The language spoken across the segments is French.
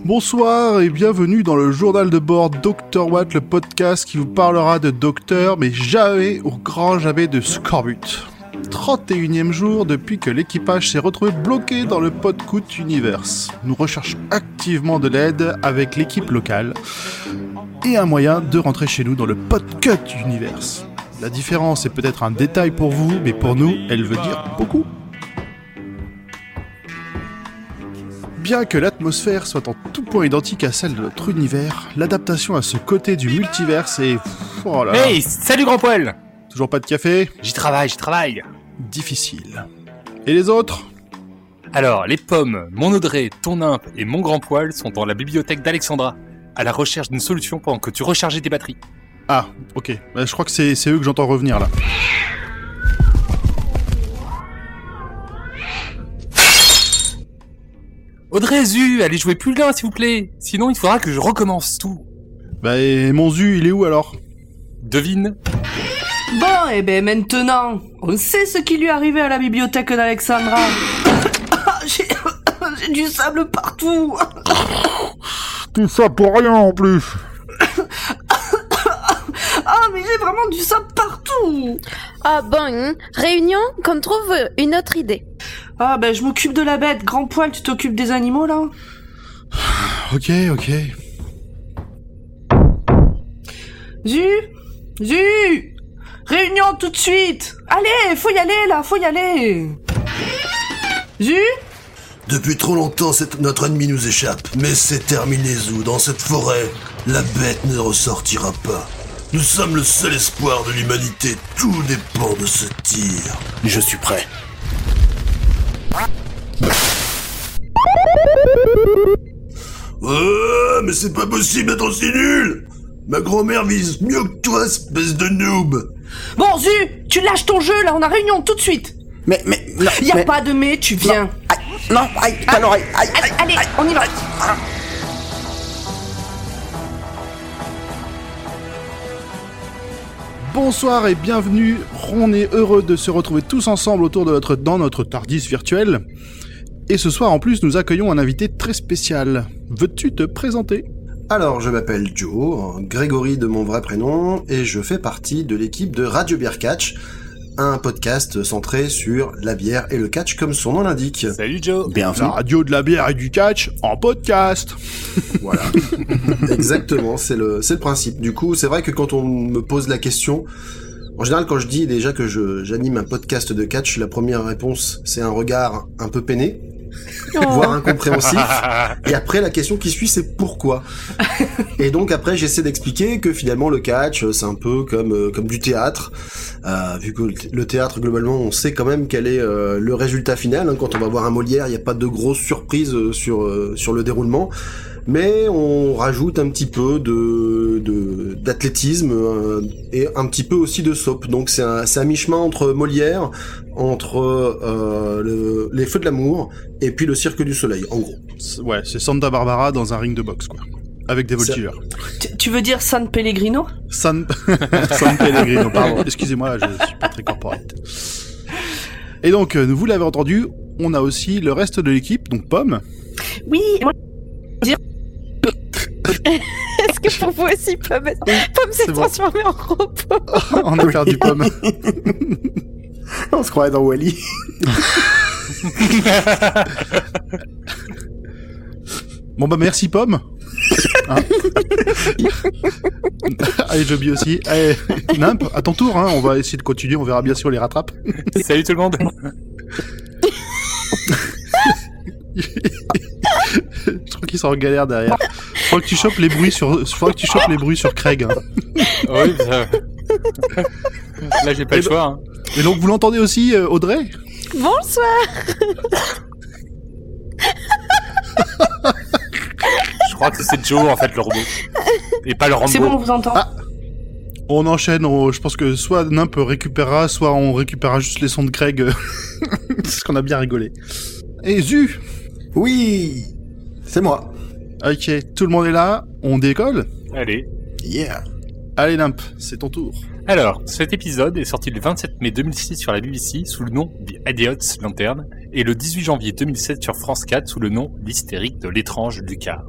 Bonsoir et bienvenue dans le journal de bord Dr Watt, le podcast qui vous parlera de docteur, mais jamais, au grand jamais, de scorbut. 31e jour depuis que l'équipage s'est retrouvé bloqué dans le Podcut Universe. Nous recherchons activement de l'aide avec l'équipe locale et un moyen de rentrer chez nous dans le Podcut Universe. La différence est peut-être un détail pour vous, mais pour nous, elle veut dire beaucoup. Bien que l'atmosphère soit en tout point identique à celle de notre univers, l'adaptation à ce côté du multiverse est... Oh là là. Hey, salut grand poil! Toujours pas de café ? J'y travaille. Difficile. Et les autres ? Alors, les pommes, mon Audrey, ton nymphe et mon grand poil sont dans la bibliothèque d'Alexandra, à la recherche d'une solution pendant que tu rechargeais tes batteries. Ah, ok. Je crois que c'est eux que j'entends revenir là. Audrey, Zu, allez jouer plus loin s'il vous plaît, sinon il faudra que je recommence tout. Bah et mon Zu, il est où alors ? Devine. Bon, et ben maintenant, on sait ce qui lui est arrivé à la bibliothèque d'Alexandra. J'ai du sable partout. Tout ça pour rien en plus. Ah, mais j'ai vraiment du sable partout. Ah bon, réunion, qu'on trouve une autre idée. Ah ben je m'occupe de la bête, grand poil, tu t'occupes des animaux là. Ok. Zu, réunion tout de suite. Allez, faut y aller. Zu. Depuis trop longtemps, notre ennemi nous échappe. Mais c'est terminé, Zou. Dans cette forêt, la bête ne ressortira pas. Nous sommes le seul espoir de l'humanité. Tout dépend de ce tir. Je suis prêt. Mais c'est pas possible d'être aussi nul. Ma grand-mère vise mieux que toi, espèce de noob. Bon, Zu, tu lâches ton jeu là, on a réunion tout de suite. Mais, non, y a pas de mais, tu viens. Allez, on y va. Bonsoir et bienvenue. On est heureux de se retrouver tous ensemble autour de dans notre Tardis virtuel. Et ce soir en plus, nous accueillons un invité très spécial. Veux-tu te présenter ? Alors, je m'appelle Joe, Grégory de mon vrai prénom, et je fais partie de l'équipe de Radio Beer Catch, un podcast centré sur la bière et le catch comme son nom l'indique. Salut Joe. Bienvenue. La radio de la bière et du catch en podcast. Voilà. Exactement, c'est le principe. Du coup, c'est vrai que quand on me pose la question, en général, quand je dis déjà que j'anime un podcast de catch, la première réponse, c'est un regard un peu peiné. Voire incompréhensif. Et après, la question qui suit, c'est pourquoi. Et donc après, j'essaie d'expliquer que finalement, le catch, c'est un peu comme du théâtre. Vu que le théâtre, globalement, on sait quand même quel est le résultat final. Hein. Quand on va voir un Molière, il n'y a pas de grosses surprises sur le déroulement. Mais on rajoute un petit peu d'athlétisme et un petit peu aussi de soap. Donc c'est à mi-chemin entre Molière, entre les Feux de l'amour et puis le Cirque du Soleil, en gros. Ouais, c'est Santa Barbara dans un ring de boxe, quoi. Avec des voltigeurs. Tu veux dire San Pellegrino ? San Pellegrino, pardon. Excusez-moi, je suis pas très corporate. Et donc, vous l'avez entendu, on a aussi le reste de l'équipe, donc Pomme. Oui, moi, dire... Est-ce que pour vous aussi, Pomme s'est transformée en robot? On a perdu Pomme. On se croirait dans Wall-E. Bon bah merci Pomme. Hein. Allez Joby aussi. Allez, Nimp, à ton tour, hein. On va essayer de continuer, on verra bien si on les rattrape. Salut tout le monde. Je crois qu'ils sont en galère derrière. Faut que tu chopes les bruits sur Craig. Hein. Oui, ça... Là j'ai pas le choix. Hein. Et donc vous l'entendez aussi, Audrey ? Bonsoir. Je crois que c'est Joe en fait le robot. Et pas le Rambo. C'est bon, on vous entend. Ah. On enchaîne, je pense que soit Nimp récupérera, soit on récupérera juste les sons de Craig. Parce qu'on a bien rigolé. Et Zu ! Oui, c'est moi. Ok, tout le monde est là, on décolle ? Allez. Yeah. Allez Nimp, c'est ton tour. Alors, cet épisode est sorti le 27 mai 2006 sur la BBC sous le nom The Idiot's Lantern et le 18 janvier 2007 sur France 4 sous le nom L'hystérique de l'étrange Lucarne.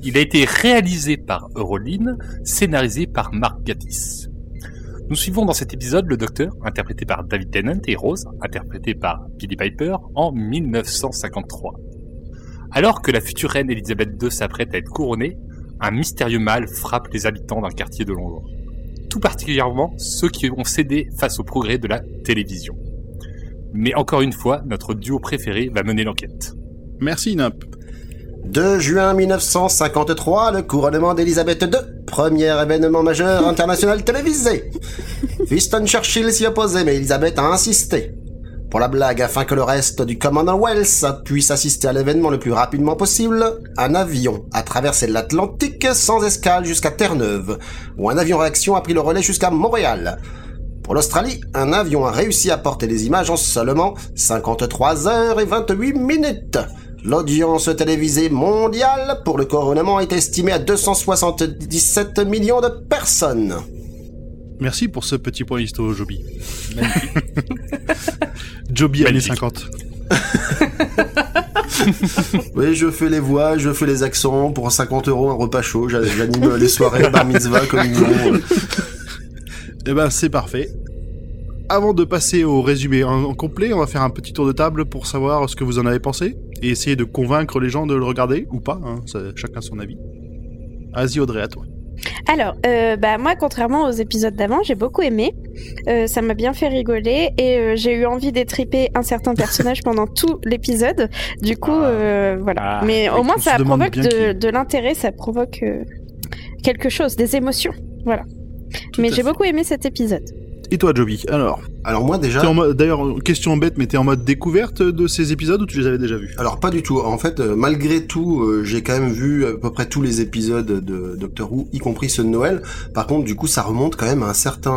Il a été réalisé par Euroline, scénarisé par Mark Gatiss. Nous suivons dans cet épisode le Docteur, interprété par David Tennant, et Rose, interprétée par Billie Piper, en 1953. Alors que la future reine Elisabeth II s'apprête à être couronnée, un mystérieux mal frappe les habitants d'un quartier de Londres. Tout particulièrement ceux qui ont cédé face au progrès de la télévision. Mais encore une fois, notre duo préféré va mener l'enquête. Merci Nimp. 2 juin 1953, le couronnement d'Elisabeth II, premier événement majeur international télévisé. Winston Churchill s'y opposait, mais Elisabeth a insisté. Pour la blague, afin que le reste du Commonwealth puisse assister à l'événement le plus rapidement possible, un avion a traversé l'Atlantique sans escale jusqu'à Terre-Neuve, où un avion réaction a pris le relais jusqu'à Montréal. Pour l'Australie, un avion a réussi à porter des images en seulement 53 heures et 28 minutes. L'audience télévisée mondiale pour le couronnement est estimée à 277 millions de personnes. Merci pour ce petit point histo, Joby. Joby années 50. Oui, je fais les voix, je fais les accents. Pour 50 € un repas chaud, j'anime les soirées bar mitzvah communion. Eh ben, c'est parfait. Avant de passer au résumé en complet, on va faire un petit tour de table pour savoir ce que vous en avez pensé et essayer de convaincre les gens de le regarder ou pas, hein, chacun son avis. Vas-y Audrey, à toi. Alors, moi, contrairement aux épisodes d'avant, j'ai beaucoup aimé. Ça m'a bien fait rigoler et j'ai eu envie d'étriper un certain personnage pendant tout l'épisode. Du coup, voilà. Mais au moins, ça provoque de l'intérêt, ça provoque quelque chose, des émotions. Voilà. Mais j'ai beaucoup aimé cet épisode. Et toi, Joby, alors moi déjà... D'ailleurs, question bête, mais t'es en mode découverte de ces épisodes ou tu les avais déjà vus? Alors pas du tout. En fait, malgré tout, j'ai quand même vu à peu près tous les épisodes de Doctor Who, y compris ceux de Noël. Par contre, du coup, ça remonte quand même à un certain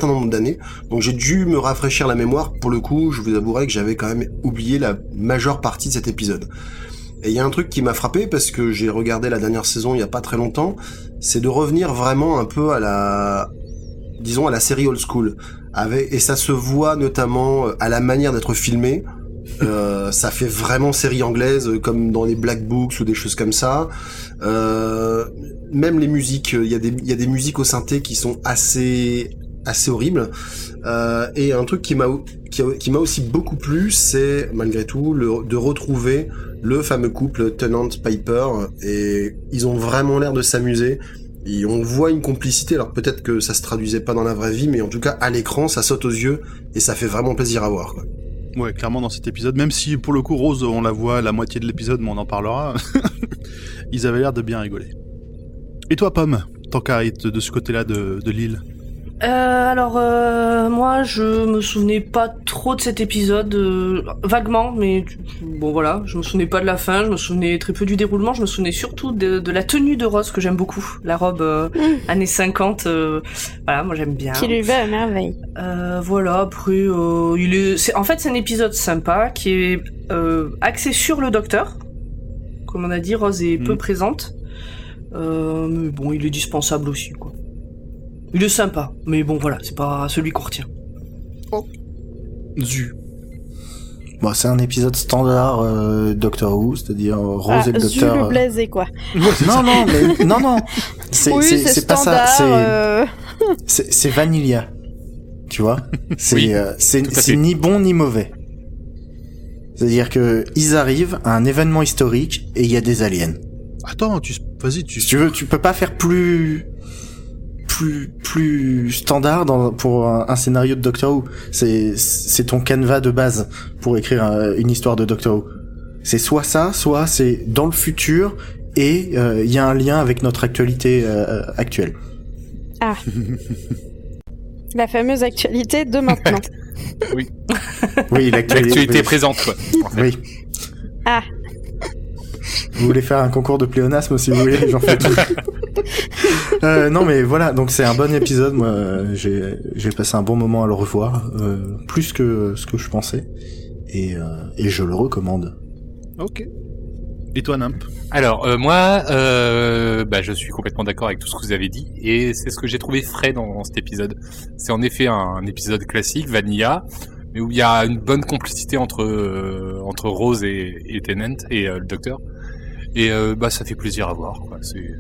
nombre d'années. Donc j'ai dû me rafraîchir la mémoire. Pour le coup, je vous avouerai que j'avais quand même oublié la majeure partie de cet épisode. Et il y a un truc qui m'a frappé parce que j'ai regardé la dernière saison il y a pas très longtemps, c'est de revenir vraiment un peu à la série old school. Et ça se voit notamment à la manière d'être filmé. Ça fait vraiment série anglaise, comme dans les Black Books ou des choses comme ça. Même les musiques, il y a des musiques au synthé qui sont assez horribles. Et un truc qui m'a aussi beaucoup plu, c'est malgré tout de retrouver le fameux couple Tennant-Piper, et ils ont vraiment l'air de s'amuser. Et on voit une complicité, alors peut-être que ça se traduisait pas dans la vraie vie, mais en tout cas à l'écran ça saute aux yeux et ça fait vraiment plaisir à voir, quoi. Ouais, clairement dans cet épisode, même si pour le coup Rose on la voit à la moitié de l'épisode, mais on en parlera. Ils avaient l'air de bien rigoler. Et toi Pomme, tant qu'à être de ce côté-là de l'île? Moi, je me souvenais pas trop de cet épisode, vaguement, mais bon voilà, je me souvenais pas de la fin, je me souvenais très peu du déroulement, je me souvenais surtout de la tenue de Rose que j'aime beaucoup, la robe années 50, voilà, moi j'aime bien. Qui lui va à merveille. Voilà, après, en fait c'est un épisode sympa qui est axé sur le Docteur. Comme on a dit, Rose est peu présente, mais bon, il est dispensable aussi, quoi. Il est sympa, mais bon voilà, c'est pas celui qu'on retient. Oh. Zu. Bon, c'est un épisode standard Doctor Who, c'est-à-dire Rose et le Docteur. Zu le blasé, quoi. Non. C'est pas standard, ça. C'est Vanilla. Tu vois. C'est ni bon ni mauvais. C'est-à-dire que ils arrivent à un événement historique et il y a des aliens. Attends, vas-y, si tu veux, tu peux pas faire plus standard pour un scénario de Doctor Who. C'est ton canevas de base pour écrire une histoire de Doctor Who. C'est soit ça, soit c'est dans le futur et il y a un lien avec notre actualité actuelle. Ah. La fameuse actualité de maintenant. Oui. Oui, l'actualité présente, quoi. En fait. Oui. Ah. Vous voulez faire un concours de pléonasme si vous voulez, j'en fais tout. Non mais voilà, donc c'est un bon épisode, moi j'ai passé un bon moment à le revoir, plus que ce que je pensais, et je le recommande. Ok. Et toi Nimp? Alors moi, je suis complètement d'accord avec tout ce que vous avez dit, et c'est ce que j'ai trouvé frais dans cet épisode. C'est en effet un épisode classique, Vanilla, mais où il y a une bonne complicité entre Rose et Tennant et le docteur. Et ça fait plaisir à voir, quoi. C'est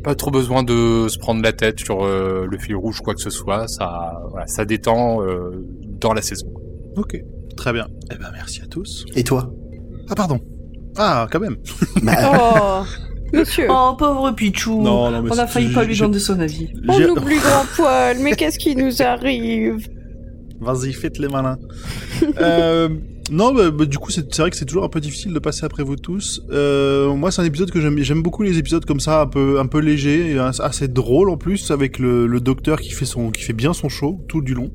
pas trop besoin de se prendre la tête sur le fil rouge, quoi que ce soit. Ça détend dans la saison. Ok, très bien. Eh ben merci à tous. Et toi? Ah pardon. Ah, quand même. Oh, monsieur. Oh, pauvre Pichou. Non, mais on a failli pas lui demander son avis. On oublie Grand Poil, mais qu'est-ce qui nous arrive? Vas-y, faites les malins. Non, du coup, c'est vrai que c'est toujours un peu difficile de passer après vous tous. Moi, c'est un épisode que j'aime beaucoup, les épisodes comme ça, un peu légers, et assez drôle en plus, avec le docteur qui fait bien son show tout du long.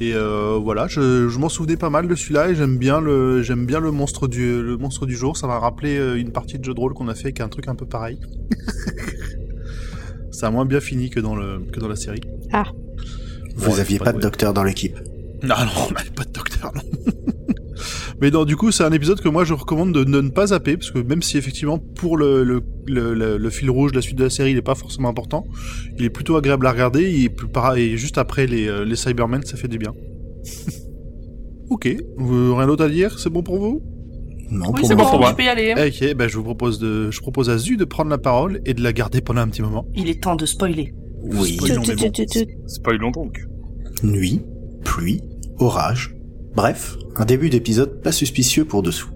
Et voilà, je m'en souvenais pas mal de celui-là, et j'aime bien le monstre du jour. Ça m'a rappelé une partie de jeu de rôle qu'on a fait avec un truc un peu pareil. Ça a moins bien fini que dans la série. Ah. Vous aviez pas de docteur dans l'équipe? Non, on n'avait pas de docteur, non. Mais non, du coup, c'est un épisode que moi je recommande de ne pas zapper, parce que même si effectivement pour le fil rouge de la suite de la série, il est pas forcément important, il est plutôt agréable à regarder, et juste après les Cybermen, ça fait du bien. Ok, rien d'autre à dire, c'est bon pour vous? Non, Oui, pour c'est moi. bon, tu peux y aller. Ok, je propose à Zu de prendre la parole et de la garder pendant un petit moment. Il est temps de spoiler. Oui. Spoilons, mais bon. Spoilons donc. Nuit, pluie, orage. Bref, un début d'épisode pas suspicieux pour dessous.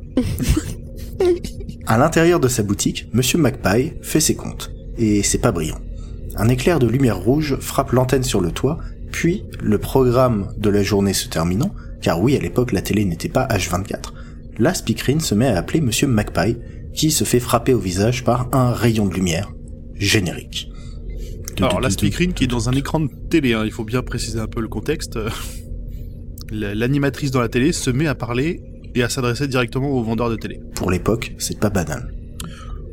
À l'intérieur de sa boutique, Monsieur Magpie fait ses comptes. Et c'est pas brillant. Un éclair de lumière rouge frappe l'antenne sur le toit, puis, le programme de la journée se terminant, car oui, à l'époque, la télé n'était pas H24, la speakerine se met à appeler Monsieur Magpie, qui se fait frapper au visage par un rayon de lumière. Générique. Alors, la speakerine qui est dans un écran de télé, hein, il faut bien préciser un peu le contexte. L'animatrice dans la télé se met à parler et à s'adresser directement aux vendeurs de télé. Pour l'époque, c'est pas banal.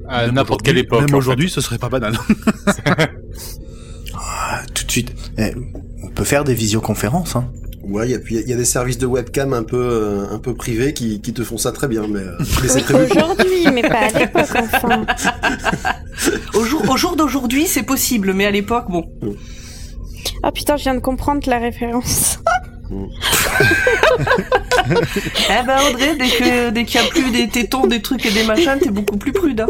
À Même n'importe quelle aujourd'hui- époque. Même en aujourd'hui, ce serait pas banal. Tout de suite. On peut faire des visioconférences, hein. Ouais, il y a des services de webcam un peu privés qui te font ça très bien, mais c'est Oui, prévu. aujourd'hui, mais pas à l'époque, enfin. Au jour d'aujourd'hui, c'est possible, mais à l'époque, bon. Oh putain, je viens de comprendre la référence. Eh ben Audrey, dès qu'il y a plus des tétons, des trucs et des machins, t'es beaucoup plus prude. Hein.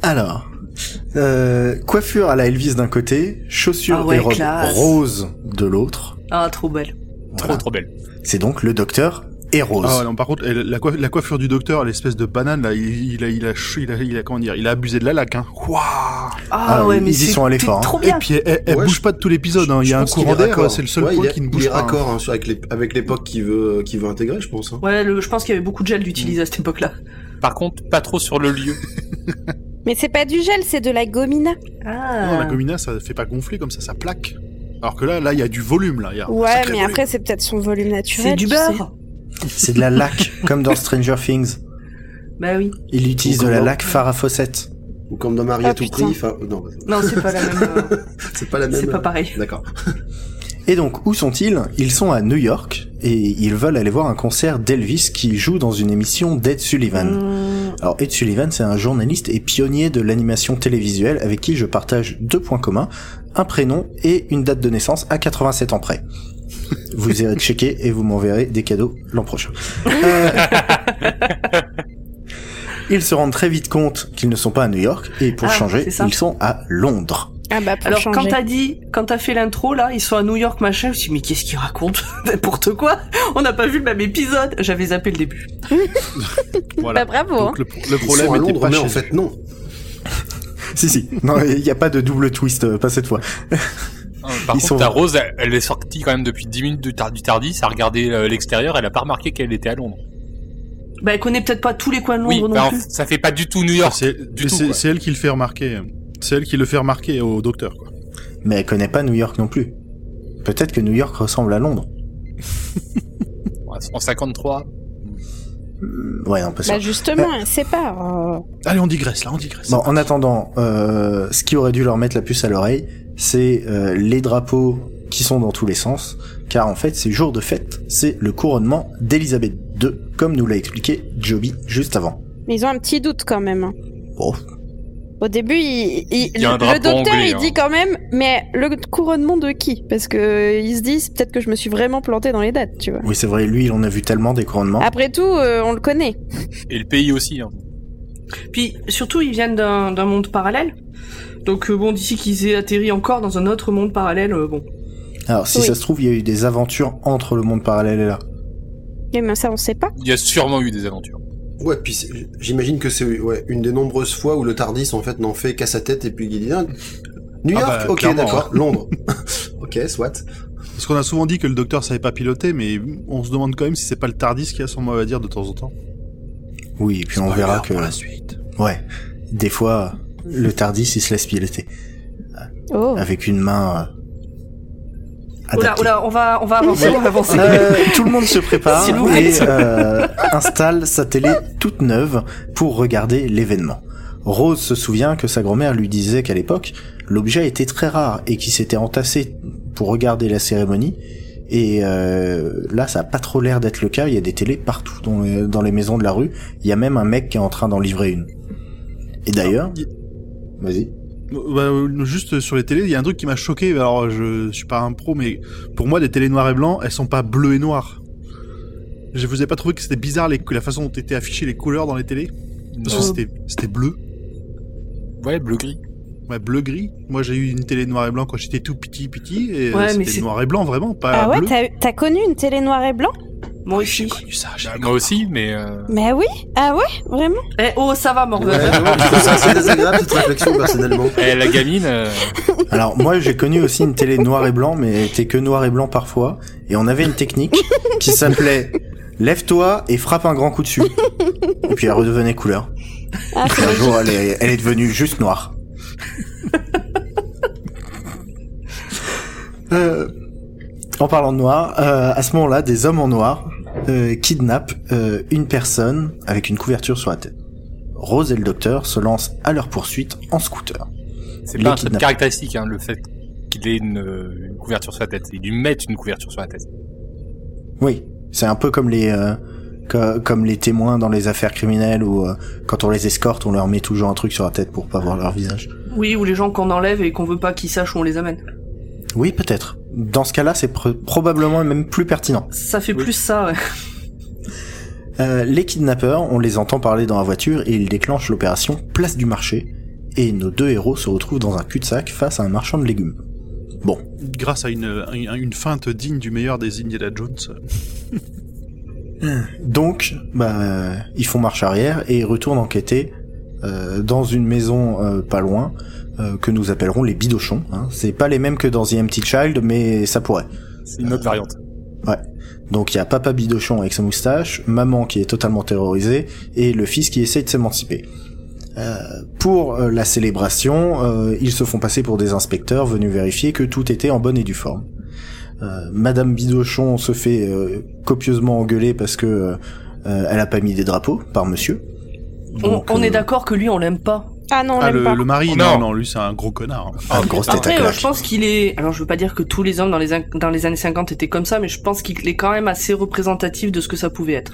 Alors, coiffure à la Elvis d'un côté, chaussures Ah ouais, et robes classe. roses de l'autre. Ah, trop belle. Voilà. Trop belle. C'est donc le docteur et Rose. Ah ouais, non, par contre, la coiffure du docteur, l'espèce de banane, là, il a comment dire, il a abusé de la laque, hein. Waouh. Ah ouais, mais ils y sont allés fort, hein. trop Et bien. puis, elle Ouais, bouge pas de tout l'épisode, hein. Il y a un Je pense qu'il courant est d'air, raccord. c'est le seul Ouais, point il est- qui ne bouge Il est pas. hein. raccord hein, avec l'époque qu'il veut intégrer, je pense. Hein. Ouais, je pense qu'il y avait beaucoup de gel d'utiliser à cette époque-là. Par contre, pas trop sur le lieu. Mais c'est pas du gel, c'est de la gomina. Ah. Non, la gomina, ça fait pas gonfler comme ça plaque. Alors que là, il y a du volume, là. Il y a un Ouais, sacré mais volume. après, c'est peut-être son volume naturel. C'est du tu sais. beurre. C'est de la laque, comme dans Stranger Things. Bah oui. Il utilise de la laque Farrah Fawcett. Ou comme dans Marie Ah, à tout putain. prix. Enfin, non, Non, c'est pas la même. c'est pas la même. C'est pas pareil. D'accord. Et donc, où sont-ils? Ils sont à New York, et ils veulent aller voir un concert d'Elvis qui joue dans une émission d'Ed Sullivan. Alors, Ed Sullivan, c'est un journaliste et pionnier de l'animation télévisuelle avec qui je partage 2 points communs, un prénom et une date de naissance à 87 ans près. Vous irez checker et vous m'enverrez des cadeaux l'an prochain. Ils se rendent très vite compte qu'ils ne sont pas à New York, et pour Ah, changer, c'est ça. ils sont à Londres. Ah bah, pour Alors changer. quand t'as fait l'intro là, ils sont à New York machin, je me suis dit mais qu'est-ce qu'ils racontent? N'importe quoi. On n'a pas vu le même épisode. J'avais zappé le début. Voilà. Bah, bravo. Donc, le Ils sont problème à était Londres, pas mais chez en eux. fait, non. Si. Non, il n'y a pas de double twist, pas cette fois. Par Ils contre, sont- ta Rose, elle est sortie quand même depuis 10 minutes du Tardis, à regarder l'extérieur, elle a pas remarqué qu'elle était à Londres. Bah elle connaît peut-être pas tous les coins de Londres Oui, non bah, plus. ça fait pas du tout New York. C'est elle qui le fait remarquer. C'est elle qui le fait remarquer au docteur, quoi. Mais elle connaît pas New York non plus. Peut-être que New York ressemble à Londres. En 53. Ouais, non, pas sûr. Bah justement, elle sait pas. Allez, on digresse, là, on digresse. Bon, en attendant, ce qui aurait dû leur mettre la puce à l'oreille, c'est les drapeaux qui sont dans tous les sens, car en fait, c'est jour de fête, c'est le couronnement d'Elisabeth II, comme nous l'a expliqué Joby juste avant. Mais ils ont un petit doute quand même. Bon, Au début, y a un le drapeau docteur, anglais, il dit quand même, mais le couronnement de qui? Parce que ils se disent peut-être que je me suis vraiment planté dans les dates, tu vois. Oui, c'est vrai, lui, il en a vu tellement des couronnements. Après tout, on le connaît. Et le pays aussi. Hein. Puis surtout, ils viennent d'un monde parallèle. Donc bon, d'ici qu'ils aient atterri encore dans un autre monde parallèle, bon. Alors, si Oui. ça se trouve, il y a eu des aventures entre le monde parallèle et là. Mais ça, on sait pas. Il y a sûrement eu des aventures. Ouais, puis j'imagine que c'est une des nombreuses fois où le TARDIS en fait n'en fait qu'à sa tête et puis il dit New York, bah, ok, clairement, d'accord, Londres, ok, soit. Parce qu'on a souvent dit que le docteur savait pas piloter, mais on se demande quand même si c'est pas le TARDIS qui a son mot à dire de temps en temps. Oui, et puis on verra que... pour la suite. Ouais, des fois, le TARDIS, il se laisse piloter. Oh. Avec une main... Oula, adaptée. oula, on va avancer, on va avancer. Tout le monde se prépare S'il vous et plaît. installe sa télé toute neuve pour regarder l'événement. Rose se souvient que sa grand-mère lui disait qu'à l'époque, l'objet était très rare et qu'il s'était entassé pour regarder la cérémonie. Et là, ça a pas trop l'air d'être le cas. Il y a des télés partout dans les maisons de la rue. Il y a même un mec qui est en train d'en livrer une. Et d'ailleurs... Vas-y. Bah, juste sur les télés, il y a un truc qui m'a choqué. Alors, je suis pas un pro, mais pour moi, des télés noires et blancs, elles sont pas bleues et noires. Je vous ai pas trouvé que c'était bizarre la façon dont étaient affichées les couleurs dans les télés? Parce que c'était bleu. Ouais, bleu-gris. Ouais, bleu-gris. Moi, j'ai eu une télé noir et blanc quand j'étais tout petit, et Ouais, mais c'était noir et blanc, vraiment, pas Ah ouais, bleu. t'as connu une télé noir et blanc? Moi J'ai aussi. connu ça. Moi aussi, mais... Mais oui. Ah ouais, vraiment? Eh, oh, ça va, Morgan. Ouais, vraiment, je trouve ça assez désagréable cette réflexion personnellement. la gamine... Alors moi j'ai connu aussi une télé noir et blanc, mais elle était que noir et blanc parfois, et on avait une technique qui s'appelait lève-toi et frappe un grand coup dessus, et puis elle redevenait couleur. Ah, Puis un jour elle est devenue juste noire. En parlant de noir, à ce moment-là, des hommes en noir kidnappent une personne avec une couverture sur la tête. Rose et le docteur se lancent à leur poursuite en scooter. C'est Les pas un truc kidnappés. caractéristique, hein, le fait qu'il ait une couverture sur la tête. Il lui met une couverture sur la tête. Oui, c'est un peu comme les comme les témoins dans les affaires criminelles où quand on les escorte, on leur met toujours un truc sur la tête pour pas voir leur visage. Oui, ou les gens qu'on enlève et qu'on veut pas qu'ils sachent où on les amène. Oui, peut-être. Dans ce cas-là, c'est probablement même plus pertinent. Ça fait plus ça, ouais. Les kidnappeurs, on les entend parler dans la voiture et ils déclenchent l'opération Place du Marché. Et nos deux héros se retrouvent dans un cul-de-sac face à un marchand de légumes. Bon. Grâce à une feinte digne du meilleur des Indiana Jones. Donc, ils font marche arrière et retournent enquêter dans une maison pas loin que nous appellerons les Bidochons. Hein. C'est pas les mêmes que dans The Empty Child, mais ça pourrait. C'est une autre variante. Ouais. Donc il y a Papa Bidochon avec sa moustache, maman qui est totalement terrorisée et le fils qui essaye de s'émanciper. Pour la célébration, ils se font passer pour des inspecteurs venus vérifier que tout était en bonne et due forme. Madame Bidochon se fait copieusement engueuler parce que elle a pas mis des drapeaux par monsieur. Donc, On est d'accord que lui, on l'aime pas. Ah non, on l'aime pas. Le mari, Non. non, lui c'est un gros connard. Ah, grosse tête à Après, claque. je pense qu'il est... Alors, je veux pas dire que tous les hommes dans les années 50 étaient comme ça, mais je pense qu'il est quand même assez représentatif de ce que ça pouvait être.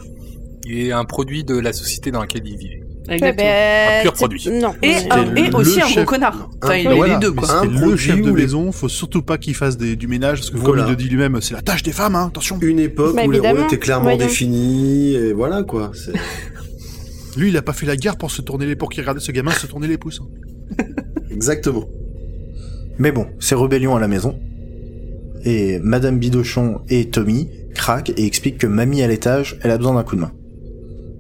Il est un produit de la société dans laquelle il vivait. Exactement. Un pur produit. Non. Et le aussi un chef- gros connard. Enfin, il Voilà, est les deux, mais quoi. c'était Un le produit chef de où les- maison, faut surtout pas qu'il fasse du ménage, parce que Voilà. comme il le dit lui-même, c'est la tâche des femmes, hein, attention. Une époque Bah, où les rôles évidemment, étaient clairement voyons. définis, et voilà quoi. Lui, il a pas fait la guerre pour qu'il regardait ce gamin se tourner les pouces. Exactement. Mais bon, c'est rébellion à la maison. Et Madame Bidochon et Tommy craquent et expliquent que mamie à l'étage, elle a besoin d'un coup de main.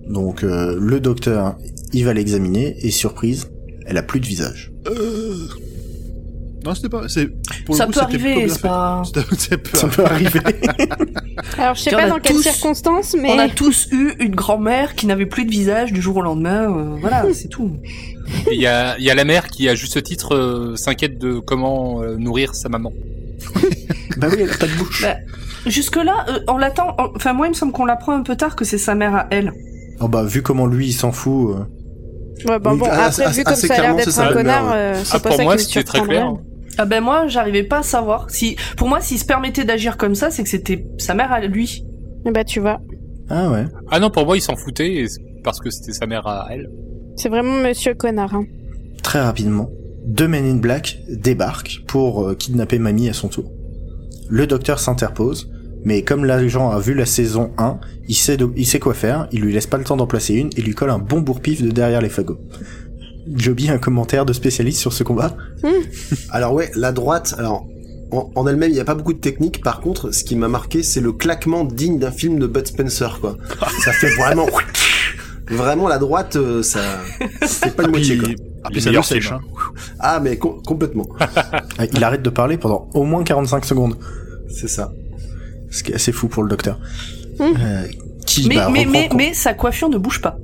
Donc le docteur, il va l'examiner et surprise, elle a plus de visage. Non, c'était pas. Pour Ça le coup, peut c'était plutôt arriver, bien c'est fait. pas... Ça peut Ça peut arriver. Alors, je sais Tiens, pas on a dans quelles tous- circonstances, mais... On a tous eu une grand-mère qui n'avait plus de visage du jour au lendemain. Voilà, c'est tout. Il y a la mère qui, à juste titre, s'inquiète de comment nourrir sa maman. Bah oui, elle a pas de bouche. Bah, jusque-là, on l'attend... Enfin, moi, il me semble qu'on l'apprend un peu tard que c'est sa mère à elle. Oh bah vu comment lui il s'en fout. Ouais, bah Oui, bon, assez- après, vu comme assez ça a l'air clairement, d'être c'est ça, un la connard, mère, c'est pas pour ça moi, qui me c'était très clair. surprendrait. Ah ben moi, j'arrivais pas à savoir. Pour moi, s'il se permettait d'agir comme ça, c'est que c'était sa mère à lui. Eh bah, tu vois. Ah ouais. Ah non, pour moi, il s'en foutait parce que c'était sa mère à elle. C'est vraiment Monsieur Connard, hein. très rapidement, 2 Men in Black débarquent pour kidnapper Mamie à son tour. Le docteur s'interpose, mais comme l'agent a vu la saison 1, il sait quoi faire, il lui laisse pas le temps d'en placer une et lui colle un bon bourre-pif de derrière les fagots. Joby, un commentaire de spécialiste sur ce combat? Alors ouais, la droite, alors en elle-même, il n'y a pas beaucoup de technique. Par contre, ce qui m'a marqué, c'est le claquement digne d'un film de Bud Spencer, quoi. Ça fait vraiment... Vraiment, la droite, ça... C'est pas une moitié, quoi. Ah, puis ça le sèche, hein. Ah, mais complètement. Il arrête de parler pendant au moins 45 secondes. C'est ça. Ce qui est assez fou pour le docteur. Mais sa coiffure ne bouge pas.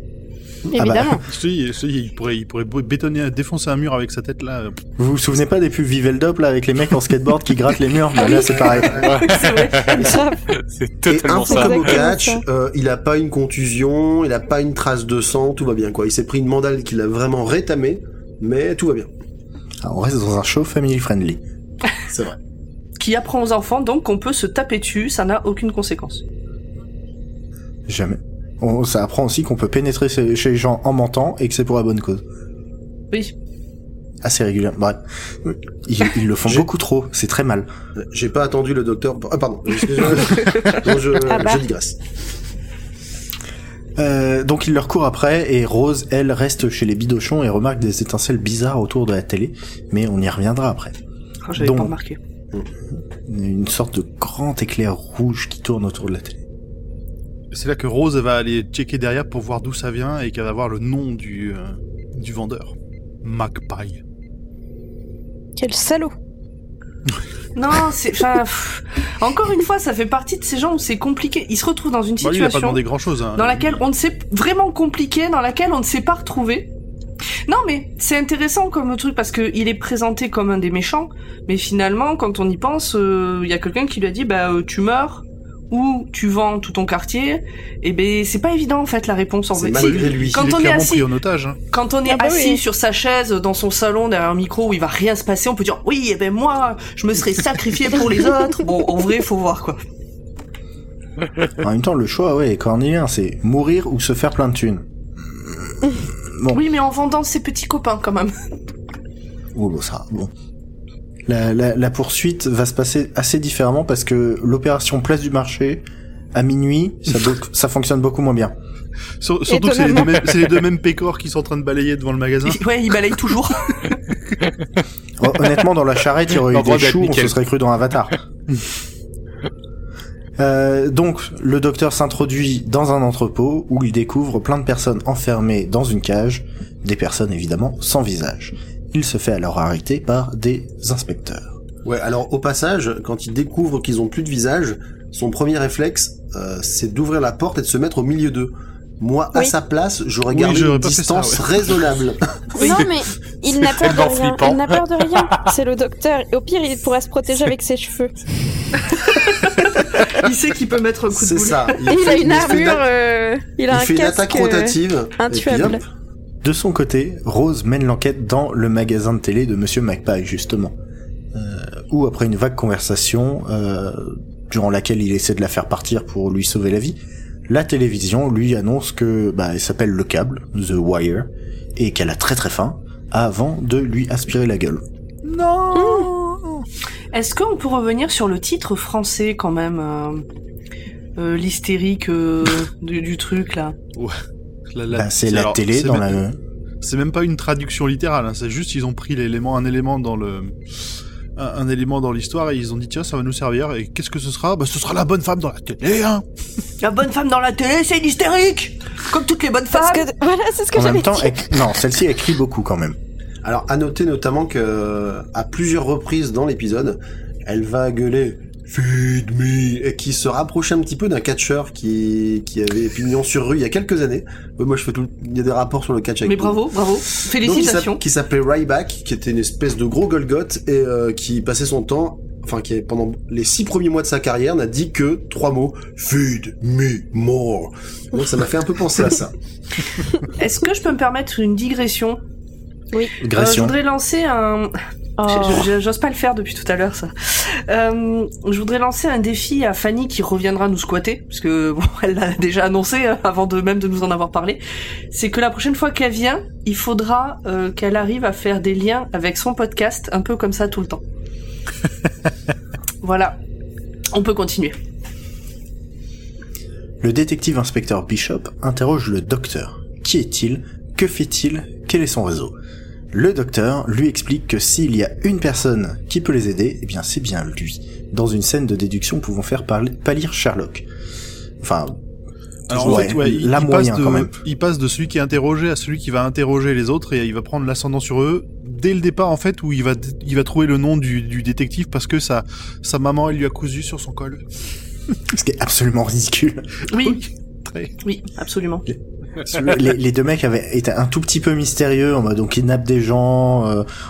Évidemment. Je te dis, il pourrait défoncer un mur avec sa tête là. Vous vous souvenez pas des pubs Viveldop là avec les mecs en skateboard qui grattent les murs? Bah, là c'est pareil. C'est vrai. C'est totalement et un ça. peu comme au Exactement catch, ça. il a pas une contusion, il a pas une trace de sang, tout va bien, quoi. Il s'est pris une mandale qui l'a vraiment rétamé, mais tout va bien. Alors, on reste dans un show family friendly. C'est vrai. Qui apprend aux enfants donc qu'on peut se taper dessus, ça n'a aucune conséquence. Jamais. Ça apprend aussi qu'on peut pénétrer chez les gens en mentant et que c'est pour la bonne cause. Oui. Assez régulièrement. Bref. Ils le font beaucoup trop, c'est très mal. J'ai pas attendu le docteur... Ah, pardon. Excusez-moi. Non, je digresse. Donc il leur court après et Rose, elle, reste chez les bidochons et remarque des étincelles bizarres autour de la télé, mais on y reviendra après. Oh, j'avais pas remarqué. Une sorte de grand éclair rouge qui tourne autour de la télé. C'est là que Rose va aller checker derrière pour voir d'où ça vient et qu'elle va voir le nom du vendeur. Magpie. Quel salaud. Non, c'est... Enfin, encore une fois, ça fait partie de ces gens où c'est compliqué. Ils se retrouvent dans une Lui, il a pas situation demandé grand chose. Hein. dans laquelle on ne sait... Vraiment compliquée, dans laquelle on ne sait pas retrouver. Non, mais c'est intéressant comme truc parce que il est présenté comme un des méchants, mais finalement, quand on y pense, il y a quelqu'un qui lui a dit, tu meurs ou tu vends tout ton quartier. Et ben, c'est pas évident en fait la réponse en C'est fait. malgré lui. Quand il est on est clairement assis, pris en otage. Hein. quand on est assis sur sa chaise dans son salon derrière un micro où il va rien se passer, on peut dire oui, et ben moi, je me serais sacrifié pour les autres. Bon, en vrai, faut voir quoi. En même temps, le choix, est cornélien, c'est mourir ou se faire plein de thunes. Bon. Oui, mais en vendant ses petits copains quand même. Oh, bon, ça, bon. La poursuite va se passer assez différemment parce que l'opération Place du Marché, à minuit, ça fonctionne beaucoup moins bien. Surtout que c'est les deux mêmes pécores qui sont en train de balayer devant le magasin. Ouais, il balaye toujours. Honnêtement, dans la charrette, il y aurait eu des choux, on se serait cru dans Avatar. Donc, le docteur s'introduit dans un entrepôt où il découvre plein de personnes enfermées dans une cage, des personnes évidemment sans visage. Il se fait alors arrêter par des inspecteurs. Ouais, alors au passage, quand il découvre qu'ils ont plus de visage, son premier réflexe, c'est d'ouvrir la porte et de se mettre au milieu d'eux. Moi, à sa place, j'aurais gardé une distance raisonnable. Non, mais il n'a peur de rien. Il n'a peur de rien. C'est le docteur. Et au pire, il pourra se protéger avec ses cheveux. Il sait qu'il peut mettre un coup de boule. C'est ça. Il a une armure, il a un fait une casque attaque rotative. intuable. De son côté, Rose mène l'enquête dans le magasin de télé de Monsieur Magpie, justement. Où, après une vague conversation, durant laquelle il essaie de la faire partir pour lui sauver la vie, la télévision lui annonce que elle s'appelle le câble, The Wire, et qu'elle a très très faim, avant de lui aspirer la gueule. Non. Est-ce qu'on peut revenir sur le titre français quand même, l'hystérique du truc là? Ouais. C'est la télé dans la... C'est même pas une traduction littérale, hein, c'est juste ils ont pris un élément dans l'histoire et ils ont dit tiens ça va nous servir et qu'est-ce que ce sera? Ce sera la bonne femme dans la télé, hein. La bonne femme dans la télé, c'est une hystérique, comme toutes les bonnes femmes. Voilà, c'est ce que j'avais dit. En même temps, non, celle-ci elle crie beaucoup quand même. Alors à noter notamment que à plusieurs reprises dans l'épisode, elle va gueuler Feed me, et qui se rapprochait un petit peu d'un catcheur qui avait pignon sur rue il y a quelques années. Moi je fais il y a des rapports sur le catch avec Mais bravo, félicitations. Donc, qui s'appelait Ryback, qui était une espèce de gros Golgoth et qui passait son temps, qui pendant les 6 premiers mois de sa carrière n'a dit que 3 mots, Feed me more. Donc ça m'a fait un peu penser à ça. Est-ce que je peux me permettre une digression? Oui. Je voudrais lancer un... J'ose pas le faire depuis tout à l'heure, ça. Je voudrais lancer un défi à Fanny qui reviendra nous squatter, parce que bon, elle l'a déjà annoncé avant même de nous en avoir parlé. C'est que la prochaine fois qu'elle vient, il faudra qu'elle arrive à faire des liens avec son podcast, un peu comme ça tout le temps. Voilà, on peut continuer. Le détective inspecteur Bishop interroge le docteur. Qui est-il? Que fait-il? Quel est son réseau? Le docteur lui explique que s'il y a une personne qui peut les aider, eh bien c'est bien lui. Dans une scène de déduction pouvant faire pâlir Sherlock. Enfin, alors ouais, en fait, ouais, il passe de celui qui est interrogé à celui qui va interroger les autres et il va prendre l'ascendant sur eux dès le départ en fait où il va trouver le nom du détective parce que sa maman elle lui a cousu sur son col. Ce qui est absolument ridicule. Oui, très. Oui, absolument. Les deux mecs avaient été un tout petit peu mystérieux en mode on kidnappe des gens,